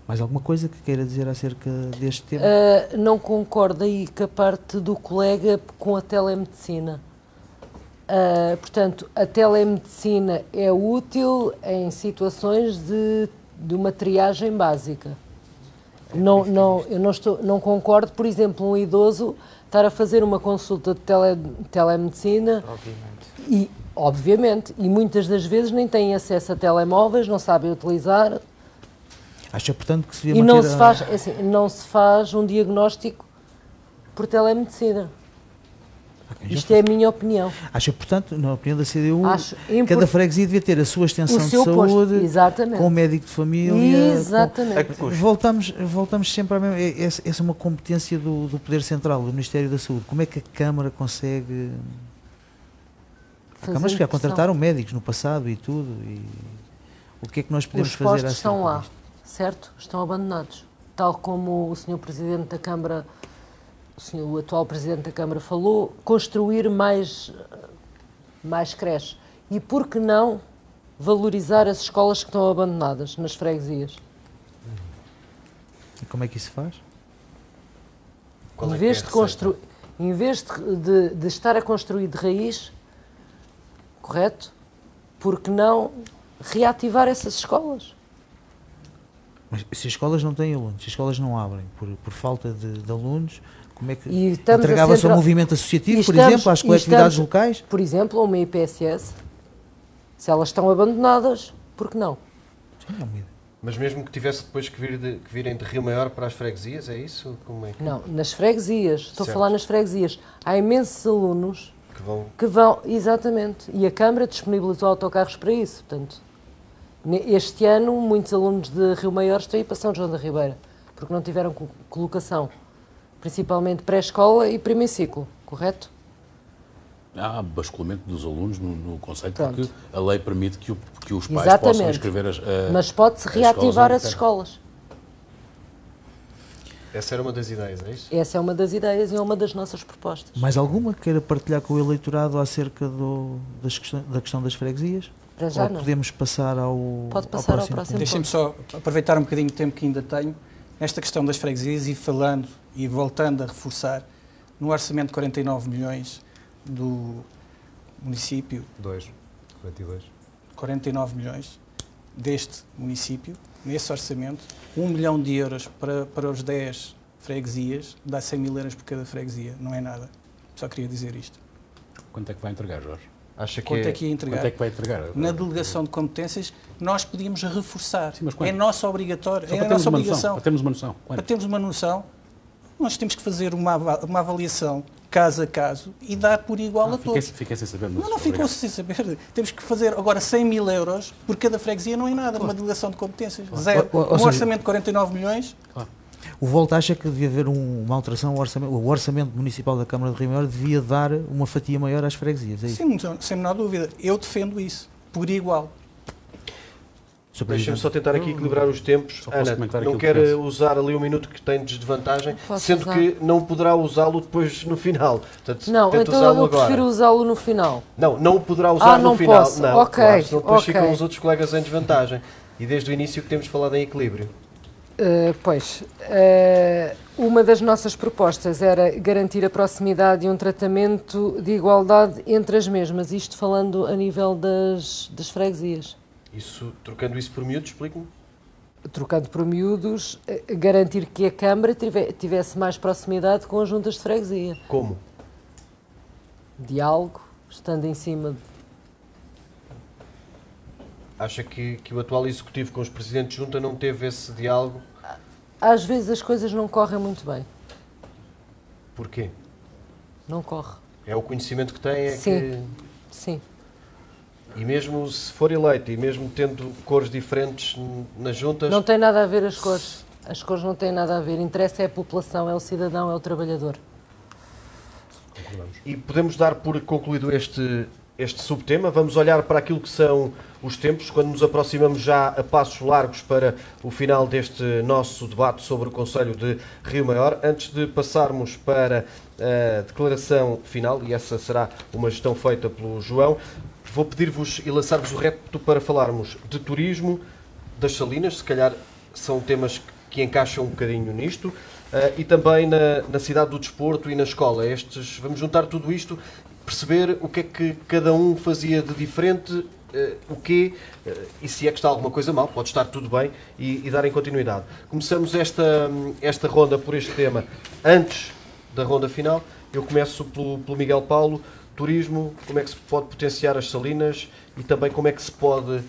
Mais alguma coisa que queira dizer acerca deste tema? Não concordo aí com a parte do colega com a telemedicina. Portanto, a telemedicina é útil em situações de uma triagem básica. Eu não concordo, por exemplo, um idoso estar a fazer uma consulta de telemedicina obviamente, e muitas das vezes nem têm acesso a telemóveis, não sabem utilizar. Acha, portanto, que se devia E manter não se faz um diagnóstico por telemedicina. Isto é a minha opinião. Acha, portanto, na opinião da CDU, cada freguesia devia ter a sua extensão de saúde, com o médico de família. Exatamente. Voltamos sempre à mesma. Essa é uma competência do Poder Central, do Ministério da Saúde. Como é que a Câmara consegue... A Câmara já contrataram médicos no passado e tudo. E o que é que nós podemos fazer? Os postos estão lá, certo? Estão abandonados. Tal como o Sr. Presidente da Câmara... O atual Presidente da Câmara falou, construir mais creches. E por que não valorizar as escolas que estão abandonadas nas freguesias? E como é que isso se faz? Em vez de estar a construir de raiz, correto? Por que não reativar essas escolas? Mas se as escolas não têm alunos, se as escolas não abrem por falta de alunos... Como é que entregava-se ao movimento associativo, por exemplo, às coletividades locais? Por exemplo, a uma IPSS, se elas estão abandonadas, por que não? Sim, é uma ideia. Mas mesmo que tivesse depois que virem de Rio Maior para as freguesias, é isso? Como é que... Não, nas freguesias, estou a falar nas freguesias. Há imensos alunos que vão, exatamente, e a Câmara disponibilizou autocarros para isso. Portanto, este ano, muitos alunos de Rio Maior estão a ir para São João da Ribeira, porque não tiveram colocação. Principalmente pré-escola e primeiro ciclo, correto? Há basculamento dos alunos no conceito, porque Pronto. a lei permite que os pais Exatamente. possam inscrever mas pode-se reativar as escolas. Essa era uma das ideias, é isso? Essa é uma das ideias e é uma das nossas propostas. Mais alguma que queira partilhar com o eleitorado acerca da questão das freguesias? Para já Ou não. podemos passar Pode passar ao próximo. Deixem-me só aproveitar um bocadinho o tempo que ainda tenho nesta questão das freguesias e falando e voltando a reforçar no orçamento de 49 milhões do município, 49 milhões deste município, nesse orçamento, 1 milhão de euros para os 10 freguesias, dá 100 mil euros por cada freguesia, não é nada. Só queria dizer isto. Quanto é que vai entregar, Jorge? Quanto é que ia entregar? Quanto é que vai entregar? Na delegação de competências, nós podíamos reforçar. Sim, mas quanto? É nossa obrigatória, é a termos nossa uma obrigação. Para termos uma noção. Para termos uma noção, nós temos que fazer uma avaliação caso a caso e dar por igual a todos. Fiquei sem saber. Não ficou sem saber. Temos que fazer agora 100 mil euros por cada freguesia, não é nada, uma delegação de competências. Zero. Um orçamento de 49 milhões. Claro. O Volta acha que devia haver uma alteração ao orçamento. O orçamento municipal da Câmara de Rio Maior devia dar uma fatia maior às freguesias, é isso? Sim, sem a menor dúvida. Eu defendo isso, por igual. Deixa-me só tentar aqui equilibrar os tempos. Ana, não quer usar ali um minuto que tem de desvantagem, sendo que não poderá usá-lo depois no final. Portanto, não, então eu prefiro usá-lo no final. Não o poderá usar no final. Posso. Não, ok, claro, senão depois ficam os outros colegas em desvantagem. E desde o início que temos falado em equilíbrio. Uma das nossas propostas era garantir a proximidade e um tratamento de igualdade entre as mesmas, isto falando a nível das freguesias. Trocando isso por miúdos, explique-me. Trocando por miúdos, garantir que a Câmara tivesse mais proximidade com as juntas de freguesia. Como? Diálogo, estando em cima de... Acha que o atual Executivo com os Presidentes de Junta não teve esse diálogo? Às vezes as coisas não correm muito bem. Porquê? Não corre. É o conhecimento que tem? Sim. E mesmo se for eleito, e mesmo tendo cores diferentes nas juntas... Não tem nada a ver as cores. As cores não têm nada a ver. Interessa é a população, é o cidadão, é o trabalhador. E podemos dar por concluído este subtema. Vamos olhar para aquilo que são os tempos, quando nos aproximamos já a passos largos para o final deste nosso debate sobre o Conselho de Rio Maior. Antes de passarmos para a declaração final, e essa será uma gestão feita pelo João, vou pedir-vos e lançar-vos o repto para falarmos de turismo, das salinas, se calhar são temas que encaixam um bocadinho nisto, e também na cidade do desporto e na escola. Vamos juntar tudo isto, perceber o que é que cada um fazia de diferente, e se é que está alguma coisa mal, pode estar tudo bem, e darem continuidade. Começamos esta ronda por este tema. Antes da ronda final, eu começo pelo Miguel Paulo. Turismo, como é que se pode potenciar as salinas e também como é que se pode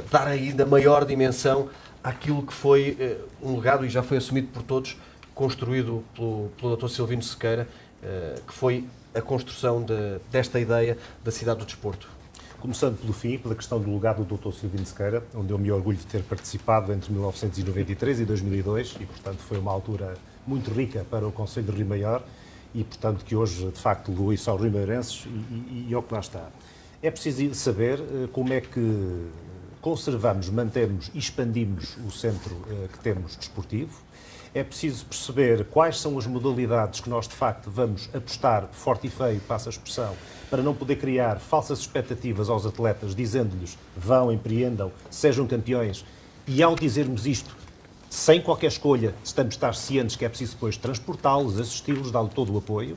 dar ainda maior dimensão àquilo que foi um legado, e já foi assumido por todos, construído pelo Dr. Silvino Sequeira, que foi a construção desta ideia da cidade do desporto. Começando pelo fim, pela questão do legado do Dr. Silvino Sequeira, onde eu me orgulho de ter participado entre 1993 e 2002, e portanto foi uma altura muito rica para o Conselho de Rio Maior, e, portanto, que hoje, de facto, levou isso aos rimeirenses e ao que lá está. É preciso saber como é que conservamos, mantemos e expandimos o centro que temos desportivo. É preciso perceber quais são as modalidades que nós, de facto, vamos apostar forte e feio, passa a expressão, para não poder criar falsas expectativas aos atletas, dizendo-lhes vão, empreendam, sejam campeões. E ao dizermos isto, sem qualquer escolha, estamos a estar cientes que é preciso depois transportá-los, assisti-los, dar-lhe todo o apoio.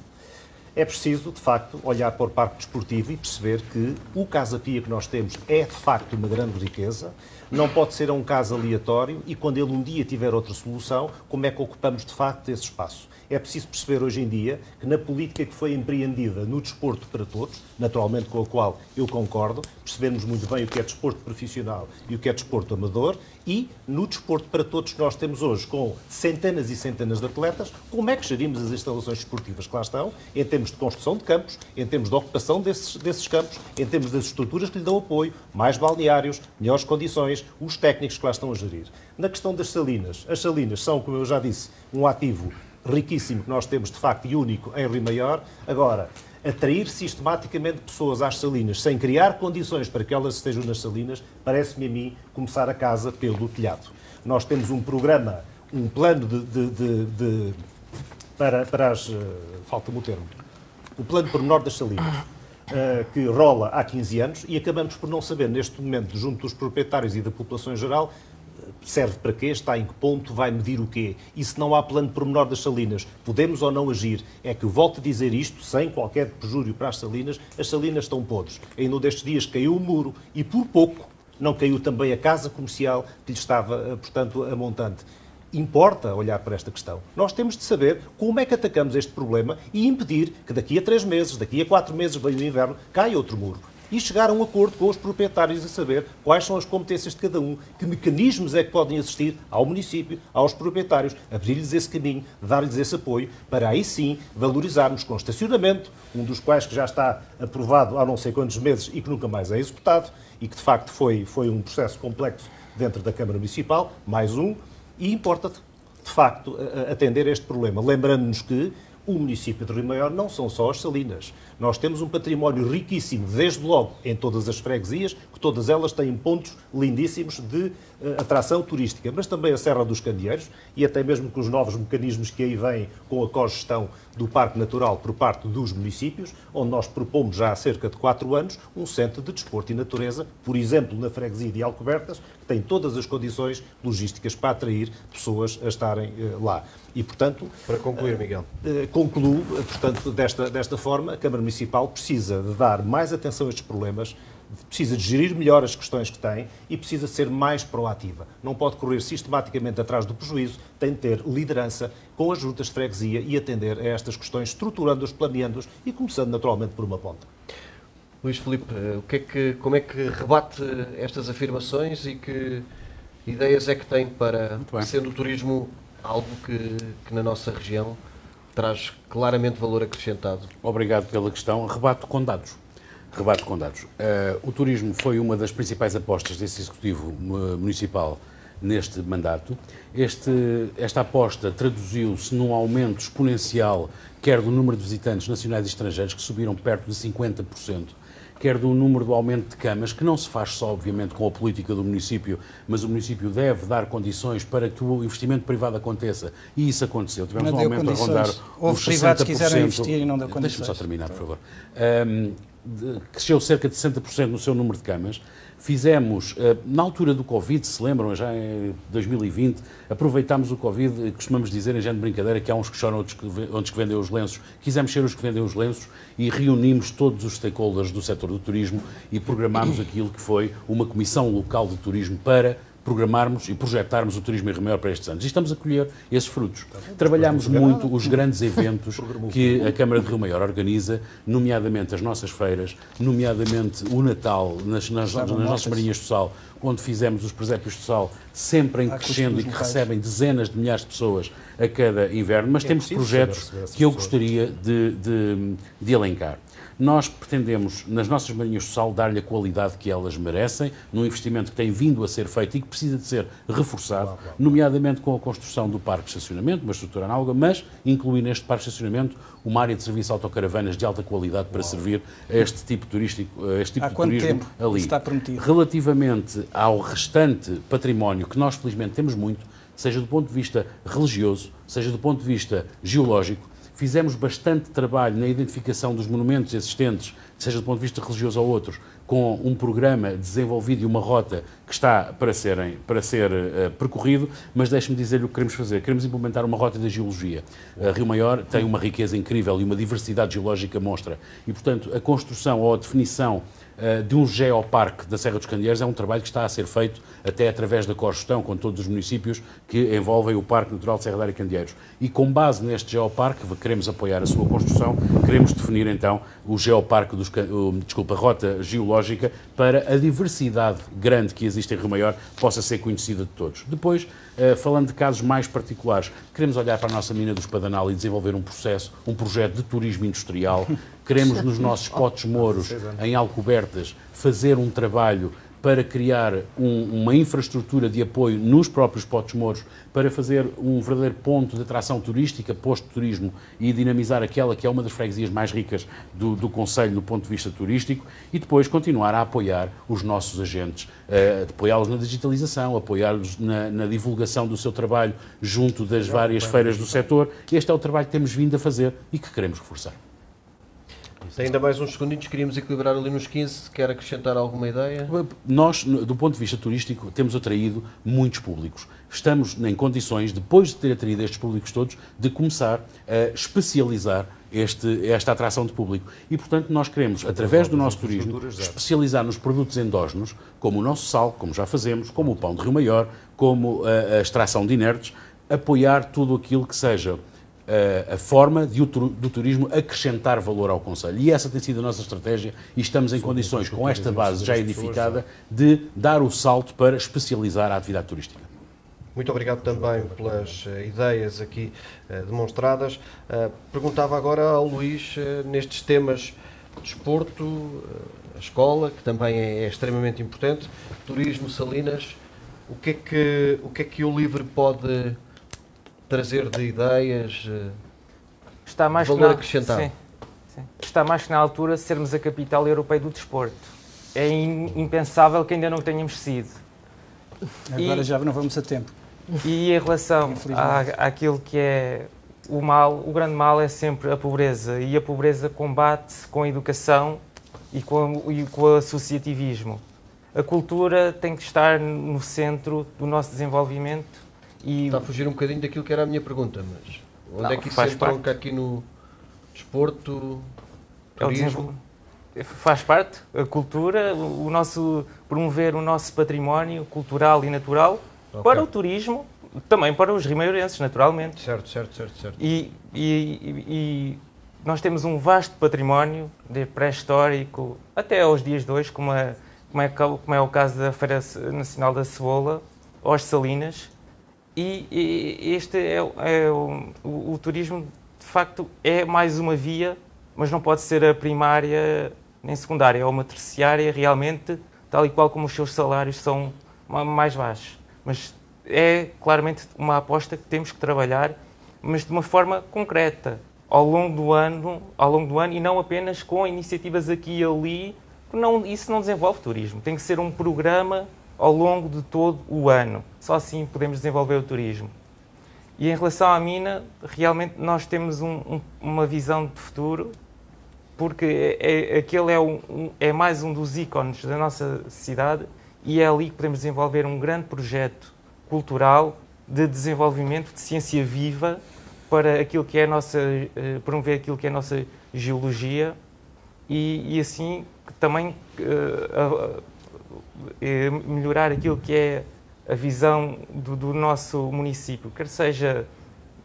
É preciso, de facto, olhar para o parque desportivo e perceber que o Casa Pia que nós temos é, de facto, uma grande riqueza. Não pode ser um caso aleatório e, quando ele um dia tiver outra solução, como é que ocupamos, de facto, esse espaço? É preciso perceber hoje em dia que na política que foi empreendida no desporto para todos, naturalmente com a qual eu concordo, percebemos muito bem o que é desporto profissional e o que é desporto amador, e no desporto para todos que nós temos hoje, com centenas e centenas de atletas, como é que gerimos as instalações desportivas que lá estão, em termos de construção de campos, em termos de ocupação desses campos, em termos das estruturas que lhe dão apoio, mais balneários, melhores condições, os técnicos que lá estão a gerir. Na questão das salinas, as salinas são, como eu já disse, um ativo riquíssimo que nós temos, de facto, e único em Rio Maior. Agora, atrair sistematicamente pessoas às salinas sem criar condições para que elas estejam nas salinas, parece-me a mim começar a casa pelo telhado. Nós temos um programa, um plano para as... falta-me o termo. O plano pormenor das salinas, que rola há 15 anos e acabamos por não saber, neste momento, junto dos proprietários e da população em geral, serve para quê, está em que ponto, vai medir o quê. E se não há plano pormenor das salinas, podemos ou não agir? É que eu volto a dizer isto, sem qualquer prejúdio para as salinas estão podres. Ainda um destes dias caiu o muro e, por pouco, não caiu também a casa comercial que lhe estava, portanto, a montante. Importa olhar para esta questão. Nós temos de saber como é que atacamos este problema e impedir que daqui a 3 meses, daqui a 4 meses, venha o inverno, caia outro muro. E chegar a um acordo com os proprietários a saber quais são as competências de cada um, que mecanismos é que podem assistir ao município, aos proprietários, abrir-lhes esse caminho, dar-lhes esse apoio, para aí sim valorizarmos com estacionamento, um dos quais que já está aprovado há não sei quantos meses e que nunca mais é executado, e que de facto foi um processo complexo dentro da Câmara Municipal, mais um, e importa de facto atender a este problema, lembrando-nos que o município de Rio Maior não são só as salinas. Nós temos um património riquíssimo, desde logo, em todas as freguesias, que todas elas têm pontos lindíssimos de atração turística, mas também a Serra dos Candeeiros e até mesmo com os novos mecanismos que aí vêm com a cogestão do Parque Natural por parte dos municípios, onde nós propomos já há cerca de 4 anos um centro de desporto e natureza, por exemplo, na freguesia de Alcobertas, que tem todas as condições logísticas para atrair pessoas a estarem lá. E, portanto... Para concluir, Miguel. Concluo, portanto, desta forma, a Câmara Municipal precisa de dar mais atenção a estes problemas, precisa de gerir melhor as questões que tem e precisa ser mais proativa. Não pode correr sistematicamente atrás do prejuízo, tem de ter liderança com as juntas de freguesia e atender a estas questões, estruturando-as, planeando-as e começando naturalmente por uma ponta. Luís Filipe, como é que rebate estas afirmações e que ideias é que tem para, sendo o turismo algo que na nossa região traz claramente valor acrescentado? Obrigado pela questão. Rebato com dados. O turismo foi uma das principais apostas desse Executivo Municipal neste mandato. Esta aposta traduziu-se num aumento exponencial, quer do número de visitantes nacionais e estrangeiros, que subiram perto de 50%, quer do número do aumento de camas, que não se faz só, obviamente, com a política do município, mas o município deve dar condições para que o investimento privado aconteça, e isso aconteceu. Tivemos um aumento a rondar os 60%. Houve privados que quiseram investir e não deu condições. Deixa-me só terminar, por favor. cresceu cerca de 60% no seu número de camas. Fizemos, na altura do Covid, se lembram, já em 2020, aproveitámos o Covid, costumamos dizer em género de brincadeira que há uns que choram, outros que vendem os lenços. Quisemos ser os que vendem os lenços e reunimos todos os stakeholders do setor do turismo e programámos aquilo que foi uma comissão local de turismo para programarmos e projetarmos o turismo em Rio Maior para estes anos. E estamos a colher esses frutos. Trabalhámos muito os grandes eventos que a Câmara de Rio Maior organiza, nomeadamente as nossas feiras, nomeadamente o Natal, nas nossas marinhas de sal, onde fizemos os presépios de sal sempre em crescendo e que recebem dezenas de milhares de pessoas a cada inverno, mas temos projetos que eu gostaria de elencar. Nós pretendemos, nas nossas marinhas de sal, dar-lhe a qualidade que elas merecem, num investimento que tem vindo a ser feito e que precisa de ser reforçado, nomeadamente com a construção do parque de estacionamento, uma estrutura análoga, mas incluir neste parque de estacionamento uma área de serviço de autocaravanas de alta qualidade para servir a este tipo turístico, a este tipo de turismo ali. Está prometido? Relativamente ao restante património, que nós felizmente temos muito, seja do ponto de vista religioso, seja do ponto de vista geológico, fizemos bastante trabalho na identificação dos monumentos existentes, seja do ponto de vista religioso ou outros, com um programa desenvolvido e uma rota que está para ser percorrido, mas deixe-me dizer-lhe o que queremos fazer. Queremos implementar uma rota da geologia. Rio Maior tem uma riqueza incrível e uma diversidade geológica monstra. E, portanto, a construção ou a definição de um geoparque da Serra dos Candeeiros é um trabalho que está a ser feito até através da cogestão com todos os municípios que envolvem o Parque Natural de Serra da Área Candeeiros. E com base neste geoparque, queremos apoiar a sua construção, queremos definir então o geoparque, a rota geológica para a diversidade grande que existe em Rio Maior possa ser conhecida de todos. Depois, falando de casos mais particulares, queremos olhar para a nossa mina do Espadanal e desenvolver um projeto de turismo industrial. Queremos nos nossos potes mouros, em Alcobertas, fazer um trabalho para criar uma infraestrutura de apoio nos próprios potes mouros, para fazer um verdadeiro ponto de atração turística, posto de turismo, e dinamizar aquela que é uma das freguesias mais ricas do concelho do ponto de vista turístico, e depois continuar a apoiar os nossos agentes, apoiá-los na digitalização, apoiá-los na divulgação do seu trabalho junto das várias feiras do setor. Este é o trabalho que temos vindo a fazer e que queremos reforçar. Tem ainda mais uns segundinhos, queríamos equilibrar ali nos 15, quer acrescentar alguma ideia? Nós, do ponto de vista turístico, temos atraído muitos públicos. Estamos em condições, depois de ter atraído estes públicos todos, de começar a especializar esta atração de público. E, portanto, nós queremos, através do nosso turismo, especializar nos produtos endógenos, como o nosso sal, como já fazemos, como o pão de Rio Maior, como a extração de inertes, apoiar tudo aquilo que seja a forma do turismo acrescentar valor ao concelho. E essa tem sido a nossa estratégia e estamos em condições, com esta base já edificada, de dar o salto para especializar a atividade turística. Muito obrigado também pelas ideias aqui demonstradas. Perguntava agora ao Luís, nestes temas de desporto, a escola, que também é extremamente importante, turismo, Salinas, o que é que o LIVRE pode trazer de ideias, está mais valor acrescentado? Sim. Está mais que na altura de sermos a capital europeia do desporto. É impensável que ainda não tenhamos sido. Agora já não vamos a tempo. E em relação àquilo que é o mal, o grande mal é sempre a pobreza. E a pobreza combate-se com a educação e com o associativismo. A cultura tem que estar no centro do nosso desenvolvimento. Está a fugir um bocadinho daquilo que era a minha pergunta, mas onde é que isso se entronca aqui no desporto, turismo? Faz parte, a cultura, promover o nosso património cultural e natural para o turismo, também para os rimaiorenses, naturalmente. Certo. E nós temos um vasto património, de pré-histórico até aos dias de hoje, como é o caso da Feira Nacional da Cebola, aos Salinas. E este o turismo, de facto, é mais uma via, mas não pode ser a primária nem secundária, é uma terciária realmente, tal e qual como os seus salários são mais baixos. Mas é claramente uma aposta que temos que trabalhar, mas de uma forma concreta, ao longo do ano e não apenas com iniciativas aqui e ali, isso não desenvolve turismo, tem que ser um programa ao longo de todo o ano. Só assim podemos desenvolver o turismo. E em relação à mina, realmente nós temos uma visão de futuro porque aquele é mais um dos ícones da nossa cidade e é ali que podemos desenvolver um grande projeto cultural de desenvolvimento de ciência viva para aquilo que é a nossa, promover aquilo que é a nossa geologia e assim também melhorar aquilo que é a visão do nosso município, quer seja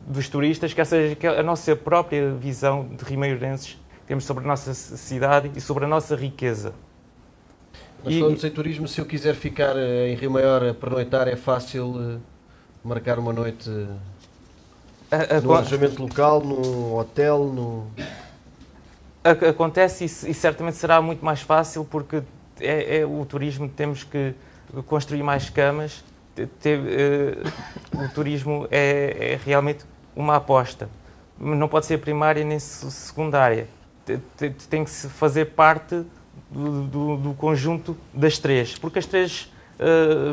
dos turistas, quer seja a nossa própria visão de rimeirenses que temos sobre a nossa cidade e sobre a nossa riqueza. Nós falamos em turismo, se eu quiser ficar em Rio Maior a pernoitar, é fácil marcar uma noite no alojamento local, num hotel, Acontece e certamente será muito mais fácil porque o turismo, temos que construir mais camas, o turismo é realmente uma aposta, não pode ser primária nem secundária, tem que se fazer parte do conjunto das três, porque as três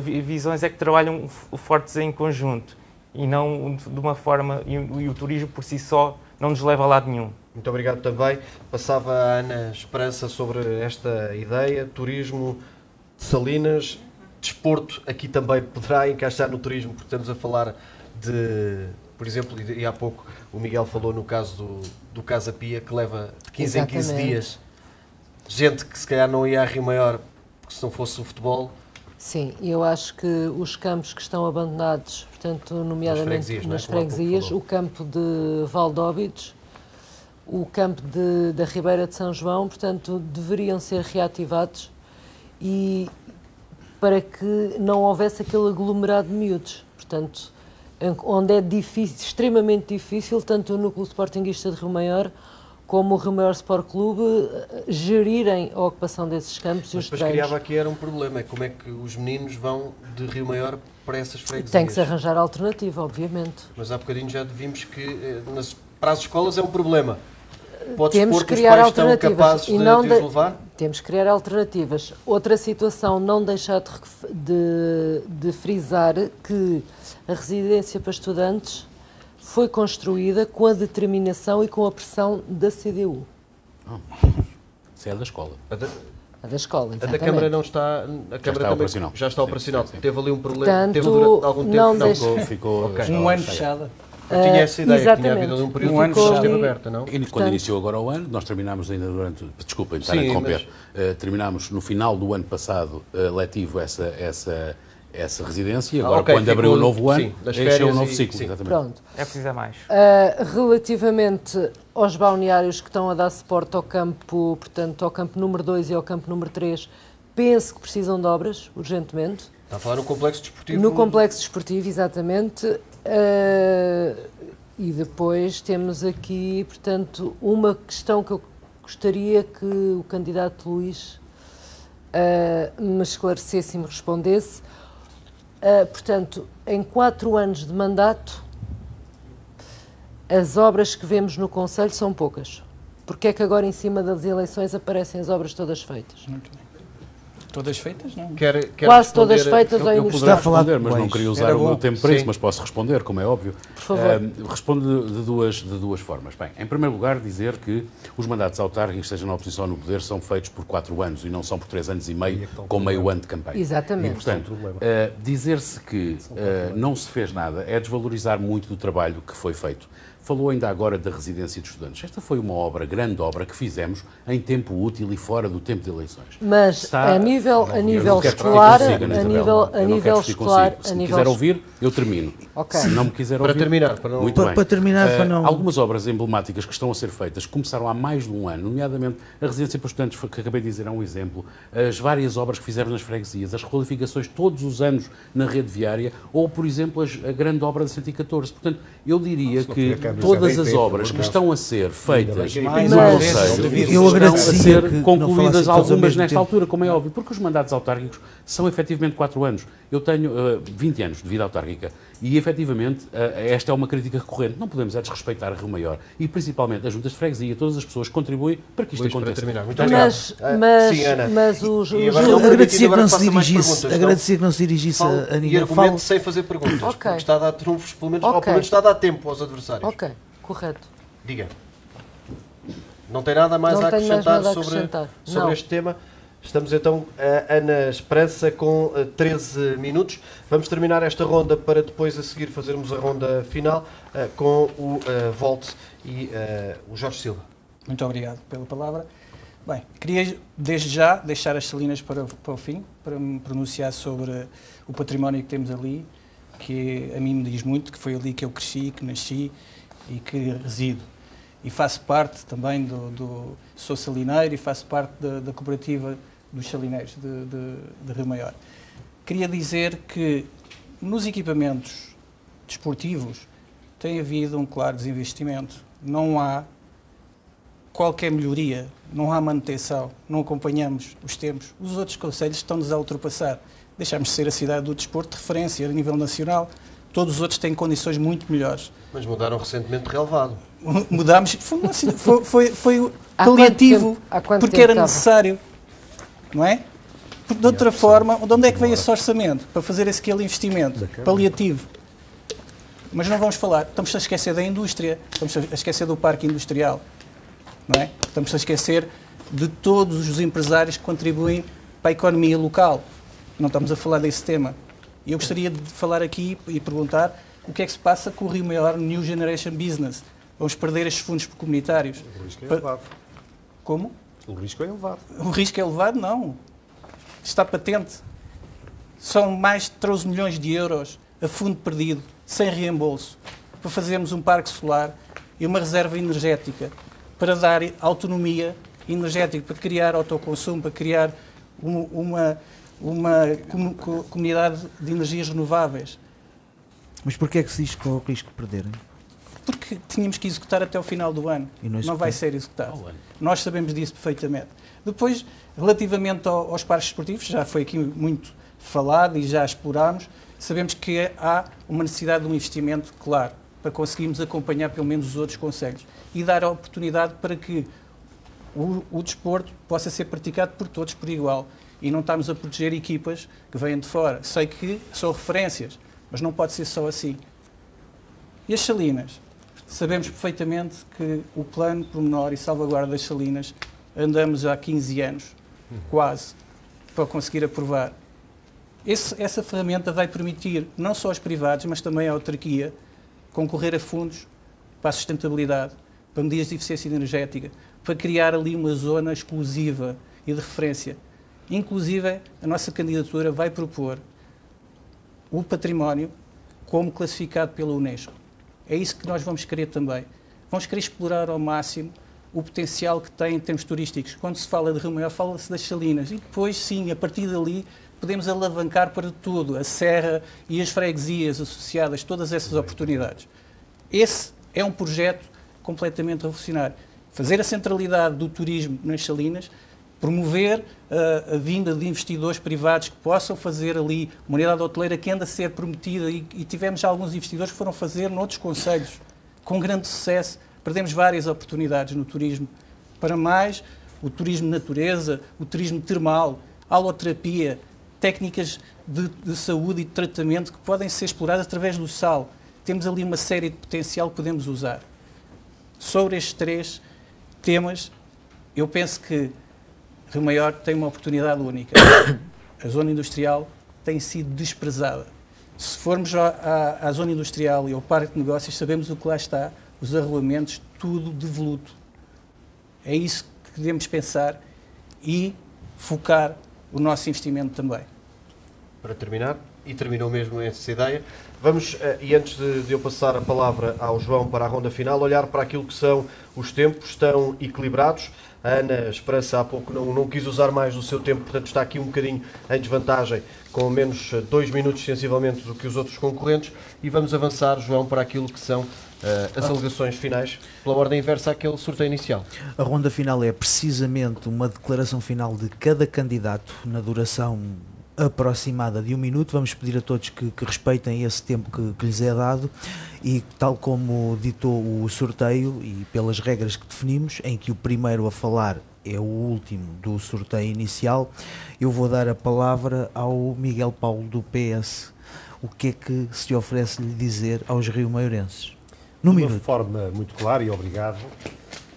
visões é que trabalham fortes em conjunto e não de uma forma, e o turismo por si só não nos leva a lado nenhum. Muito obrigado também. Passava a Ana Esperança sobre esta ideia, turismo de Salinas, desporto aqui também poderá encaixar no turismo, porque estamos a falar de, por exemplo, e há pouco o Miguel falou no caso do Casa Pia, que leva de 15 em 15 dias gente que se calhar não ia a Rio Maior, porque se não fosse o futebol. Sim, eu acho que os campos que estão abandonados, portanto, nomeadamente nas freguesias, o campo de Valdóbidos, o campo da Ribeira de São João, portanto, deveriam ser reativados e para que não houvesse aquele aglomerado de miúdos, portanto, onde é difícil, extremamente difícil, tanto o núcleo sportinguista de Rio Maior como o Rio Maior Sport Clube gerirem a ocupação desses campos e os depois treinos. criava aqui era um problema, é como é que os meninos vão de Rio Maior para essas freguesias. Tem que se arranjar alternativa, obviamente. Mas há bocadinho já vimos que para as escolas é um problema. Podes Temos supor que que criar os pais estão alternativas capazes e não de os levar? Temos que criar alternativas. Outra situação, não deixar de frisar que a residência para estudantes foi construída com a determinação e com a pressão da CDU. Isso é da escola. A da escola, A exatamente. da Câmara não está... A Câmara operacional. já está operacional. Sim. Teve ali um problema. Portanto, teve durante algum tempo. não Ficou Um ano fechada. Eu tinha essa ideia, que tinha exatamente. havido ali um período Um ano que já fechado. esteve aberta, não? E quando iniciou agora o ano, nós terminámos ainda durante... Desculpem estar a Sim, interromper. Terminámos no final do ano passado letivo essa residência e agora ok, quando abriu o novo ano, sim, das encheu férias um novo e- ciclo. sim. Exatamente. Pronto. É preciso mais. Relativamente aos balneários que estão a dar suporte ao campo, portanto, ao campo número 2 e ao campo número 3, penso que precisam de obras, urgentemente. Está a falar no complexo desportivo? No complexo desportivo, exatamente. E depois temos aqui, portanto, uma questão que eu gostaria que o candidato Luís me esclarecesse e me respondesse. Portanto, em 4 anos de mandato, as obras que vemos no Conselho são poucas. Porque é que agora, em cima das eleições, aparecem as obras todas feitas? Muito bem. Todas feitas, não? Quer Quase responder- todas feitas ou Eu ainda poderia a falar responder, mas não depois. queria usar Era o meu bom. tempo para Sim. isso, mas posso responder, como é óbvio. Por favor. Respondo de duas formas. Bem, em primeiro lugar, dizer que os mandatos autárquicos, seja na oposição ou no poder, são feitos por 4 anos e não são por 3 anos e meio, com meio ano de campanha. Exatamente. E, portanto, dizer-se que não se fez nada é desvalorizar muito do trabalho que foi feito. Falou ainda agora da residência de estudantes. Esta foi uma obra, grande obra, que fizemos em tempo útil e fora do tempo de eleições. Mas a nível Eu não quero escolar, discutir consigo, Ana Isabel. a Eu não nível quero discutir escolar, consigo. Se a me nível quiser ouvir, eu termino. Ok. Se não me quiser Para ouvir... terminar, para não- Muito bem. Para terminar, para não... Algumas obras emblemáticas que estão a ser feitas começaram há mais de um ano, nomeadamente a residência para estudantes, que acabei de dizer é um exemplo, as várias obras que fizemos nas freguesias, as requalificações todos os anos na rede viária, ou, por exemplo, a grande obra da 114. Portanto, eu diria que todas as obras que estão a ser feitas Mais no uma Mas- vez, Conselho outra vez. Eu estão a agradecia ser que não concluídas falassem todos ao algumas mesmo nesta tempo. altura, como é óbvio, porque os mandatos autárquicos são efetivamente 4 anos. Eu tenho 20 anos de vida autárquica e, efetivamente, esta é uma crítica recorrente. Não podemos desrespeitar a Rio Maior e, principalmente, as juntas de freguesia, todas as pessoas que contribuem para que isto Luís, para aconteça. terminar. Muito obrigado. Mas, Sim, Ana. mas os E agora Eu não permitido agradecia que agora não se faça mais dirigisse, perguntas, agradecia que não se dirigisse Fale a e ninguém. argumente Falo, sem fazer perguntas, Ok. porque está a dar trunfos, pelo menos, ou Ok. pelo menos está a dar tempo aos adversários. Ok, correto. Diga. Não tem nada mais a acrescentar sobre Não. este tema? Estamos então a Ana Esperança com 13 minutos. Vamos terminar esta ronda para depois a seguir fazermos a ronda final com o Volte e o Jorge Silva. Muito obrigado pela palavra. Bem, queria desde já deixar as Salinas para o fim, para me pronunciar sobre o património que temos ali, que a mim me diz muito, que foi ali que eu cresci, que nasci e que resido. E faço parte também sou salineiro e faço parte da cooperativa dos salineiros de Rio Maior. Queria dizer que nos equipamentos desportivos tem havido um claro desinvestimento. Não há qualquer melhoria, não há manutenção, não acompanhamos os tempos. Os outros concelhos estão-nos a ultrapassar. Deixamos de ser a cidade do desporto de referência a nível nacional. Todos os outros têm condições muito melhores. Mas mudaram recentemente de relevado. Mudámos, foi paliativo, porque era necessário. Não é? Porque, de outra forma, de onde é que veio esse orçamento para fazer aquele investimento paliativo? Mas não vamos falar, estamos a esquecer da indústria, estamos a esquecer do parque industrial, não é? Estamos a esquecer de todos os empresários que contribuem para a economia local. Não estamos a falar desse tema. E eu gostaria de falar aqui e perguntar o que é que se passa com o Rio Maior New Generation Business. Vamos perder estes fundos comunitários. O risco é elevado. Como? O risco é elevado. O risco é elevado? Não. Está patente. São mais de 13 milhões de euros a fundo perdido, sem reembolso, para fazermos um parque solar e uma reserva energética, para dar autonomia energética, para criar autoconsumo, para criar uma comunidade de energias renováveis. Mas porquê é que se diz que há o risco de perderem? Porque tínhamos que executar até o final do ano. E não vai ser executado. Nós sabemos disso perfeitamente. Depois, relativamente aos parques esportivos, já foi aqui muito falado e já explorámos, sabemos que há uma necessidade de um investimento claro para conseguirmos acompanhar pelo menos os outros concelhos e dar a oportunidade para que o desporto possa ser praticado por todos por igual e não estamos a proteger equipas que vêm de fora. Sei que são referências, mas não pode ser só assim. E as Salinas? Sabemos perfeitamente que o plano pormenor e salvaguarda das Salinas andamos há 15 anos, quase, para conseguir aprovar. Essa ferramenta vai permitir não só aos privados, mas também à autarquia, concorrer a fundos para a sustentabilidade, para medidas de eficiência energética, para criar ali uma zona exclusiva e de referência. Inclusive, a nossa candidatura vai propor o património como classificado pela Unesco. É isso que nós vamos querer também. Vamos querer explorar ao máximo o potencial que tem em termos turísticos. Quando se fala de Rio Maior, fala-se das Salinas. E depois, sim, a partir dali, podemos alavancar para tudo, a Serra e as freguesias associadas, todas essas oportunidades. Esse é um projeto completamente revolucionário. Fazer a centralidade do turismo nas Salinas, promover a vinda de investidores privados que possam fazer ali uma unidade hoteleira que anda a ser prometida e tivemos já alguns investidores que foram fazer noutros concelhos com grande sucesso. Perdemos várias oportunidades no turismo. Para mais, o turismo de natureza, o turismo termal, haloterapia, técnicas de saúde e de tratamento que podem ser exploradas através do sal. Temos ali uma série de potencial que podemos usar. Sobre estes 3 temas, eu penso que Rio Maior tem uma oportunidade única. A zona industrial tem sido desprezada. Se formos à zona industrial e ao parque de negócios, sabemos o que lá está, os arruamentos, tudo devoluto. É isso que devemos pensar e focar o nosso investimento também. Para terminar, e terminou mesmo essa ideia, vamos, e antes de eu passar a palavra ao João para a ronda final, olhar para aquilo que são os tempos, estão equilibrados. A Ana Esperança há pouco não quis usar mais o seu tempo, portanto está aqui um bocadinho em desvantagem, com menos 2 minutos sensivelmente do que os outros concorrentes, e vamos avançar, João, para aquilo que são as alegações finais, pela ordem inversa àquele sorteio inicial. A ronda final é precisamente uma declaração final de cada candidato na duração aproximada de 1 minuto. Vamos pedir a todos que respeitem esse tempo que lhes é dado e, tal como ditou o sorteio e pelas regras que definimos, em que o primeiro a falar é o último do sorteio inicial, eu vou dar a palavra ao Miguel Paulo do PS. O que é que se oferece lhe dizer aos rio-maiorenses? De uma forma muito clara, e obrigado,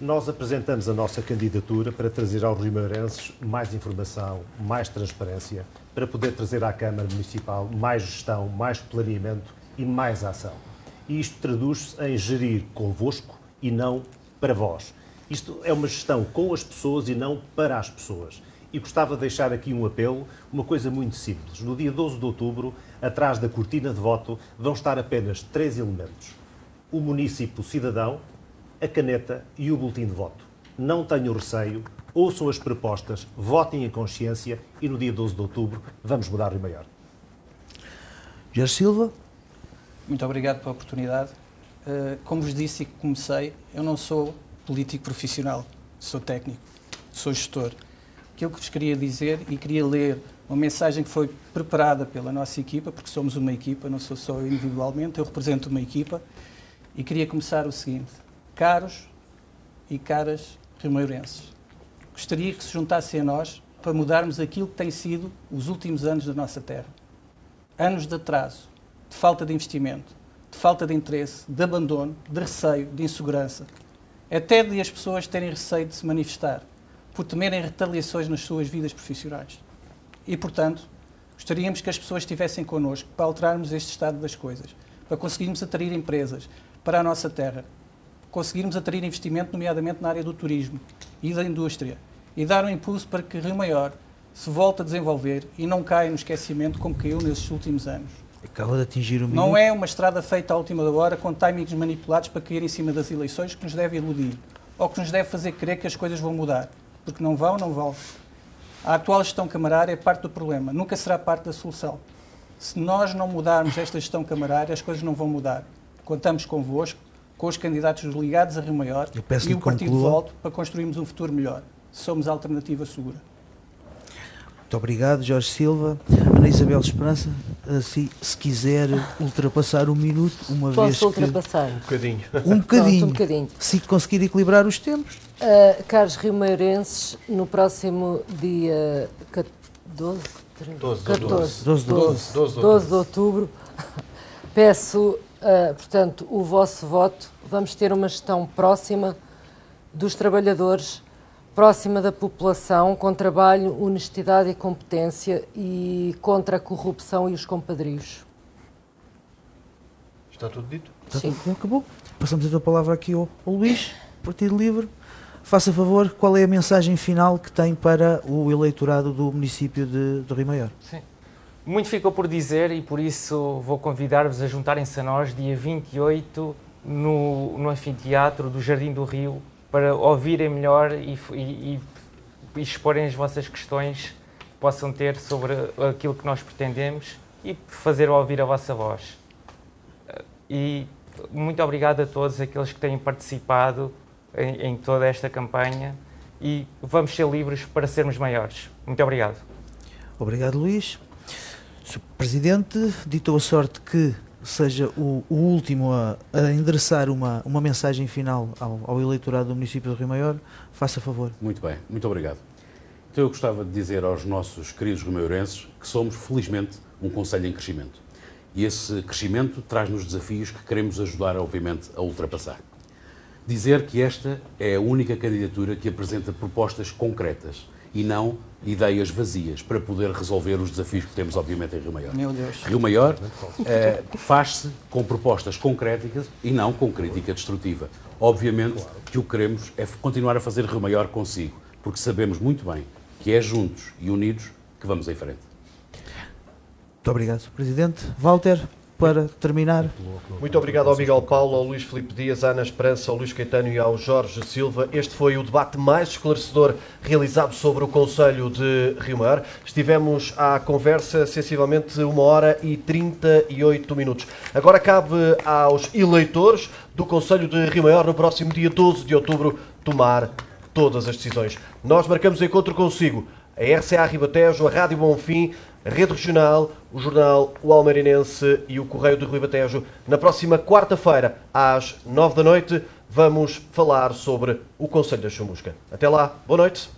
Nós apresentamos a nossa candidatura para trazer aos rimeirenses mais informação, mais transparência, para poder trazer à Câmara Municipal mais gestão, mais planeamento e mais ação. E isto traduz-se em gerir convosco e não para vós. Isto é uma gestão com as pessoas e não para as pessoas. E gostava de deixar aqui um apelo, uma coisa muito simples. No dia 12 de outubro, atrás da cortina de voto, vão estar apenas 3 elementos. O município cidadão, a caneta e o boletim de voto. Não tenham receio, ouçam as propostas, votem em consciência e no dia 12 de outubro vamos mudar Rio Maior. Jorge Silva. Muito obrigado pela oportunidade. Como vos disse e comecei, eu não sou político profissional, sou técnico, sou gestor. Aquilo que vos queria dizer, e queria ler uma mensagem que foi preparada pela nossa equipa, porque somos uma equipa, não sou só eu individualmente, eu represento uma equipa, e queria começar o seguinte: caros e caras rimeirenses, gostaria que se juntassem a nós para mudarmos aquilo que tem sido os últimos anos da nossa terra. Anos de atraso, de falta de investimento, de falta de interesse, de abandono, de receio, de insegurança, até de as pessoas terem receio de se manifestar, por temerem retaliações nas suas vidas profissionais. E, portanto, gostaríamos que as pessoas estivessem connosco para alterarmos este estado das coisas, para conseguirmos atrair empresas para a nossa terra, conseguirmos atrair investimento, nomeadamente na área do turismo e da indústria, e dar um impulso para que Rio Maior se volte a desenvolver e não caia no esquecimento como caiu nesses últimos anos. Acaba de atingir o minuto. Não é uma estrada feita à última hora com timings manipulados para cair em cima das eleições que nos deve iludir ou que nos deve fazer crer que as coisas vão mudar, porque não vão, não vão. A atual gestão camarária é parte do problema, nunca será parte da solução. Se nós não mudarmos esta gestão camarária, as coisas não vão mudar. Contamos convosco, com os candidatos ligados a Rio Maior e o Partido de Volta para construirmos um futuro melhor. Somos a alternativa segura. Muito obrigado, Jorge Silva. Ana Isabel Esperança, se quiser ultrapassar um minuto, uma vez que... Posso ultrapassar? Um bocadinho. Um bocadinho. Pronto, um bocadinho. Se conseguir equilibrar os tempos. Caros rimeirenses, no próximo dia 12 de outubro, peço, portanto, o vosso voto. Vamos ter uma gestão próxima dos trabalhadores, próxima da população, com trabalho, honestidade e competência e contra a corrupção e os compadrios. Está tudo dito? Sim. Acabou. Passamos então a palavra aqui ao Luís, Partido Livre. Faça favor, qual é a mensagem final que tem para o eleitorado do município de Rio Maior? Sim. Muito ficou por dizer e por isso vou convidar-vos a juntarem-se a nós dia 28 no anfiteatro do Jardim do Rio para ouvirem melhor e exporem as vossas questões que possam ter sobre aquilo que nós pretendemos e fazer ouvir a vossa voz. E muito obrigado a todos aqueles que têm participado em toda esta campanha e vamos ser livres para sermos maiores. Muito obrigado. Obrigado, Luís. Sr. Presidente, ditou a sorte que seja o último a endereçar uma mensagem final ao eleitorado do município de Rio Maior. Faça favor. Muito bem, muito obrigado. Então eu gostava de dizer aos nossos queridos rio-maiorenses que somos, felizmente, um concelho em crescimento. E esse crescimento traz-nos desafios que queremos ajudar, obviamente, a ultrapassar. Dizer que esta é a única candidatura que apresenta propostas concretas e não ideias vazias para poder resolver os desafios que temos, obviamente, em Rio Maior. Meu Deus. Rio Maior faz-se com propostas concretas e não com crítica destrutiva. Obviamente que o que queremos é continuar a fazer Rio Maior consigo, porque sabemos muito bem que é juntos e unidos que vamos em frente. Muito obrigado, Sr. Presidente. Walter, para terminar. Muito obrigado ao Miguel Paulo, ao Luís Filipe Dias, à Ana Esperança, ao Luís Caetano e ao Jorge Silva. Este foi o debate mais esclarecedor realizado sobre o Concelho de Rio Maior. Estivemos à conversa sensivelmente 1h38. Agora cabe aos eleitores do Concelho de Rio Maior, no próximo dia 12 de outubro, tomar todas as decisões. Nós marcamos encontro consigo, a RCA Ribatejo, a Rádio Bonfim, a Rede Regional, o Jornal O Almeirinense e o Correio de Ribatejo. Na próxima quarta-feira, às 9 da noite, vamos falar sobre o Concelho da Chamusca. Até lá, boa noite.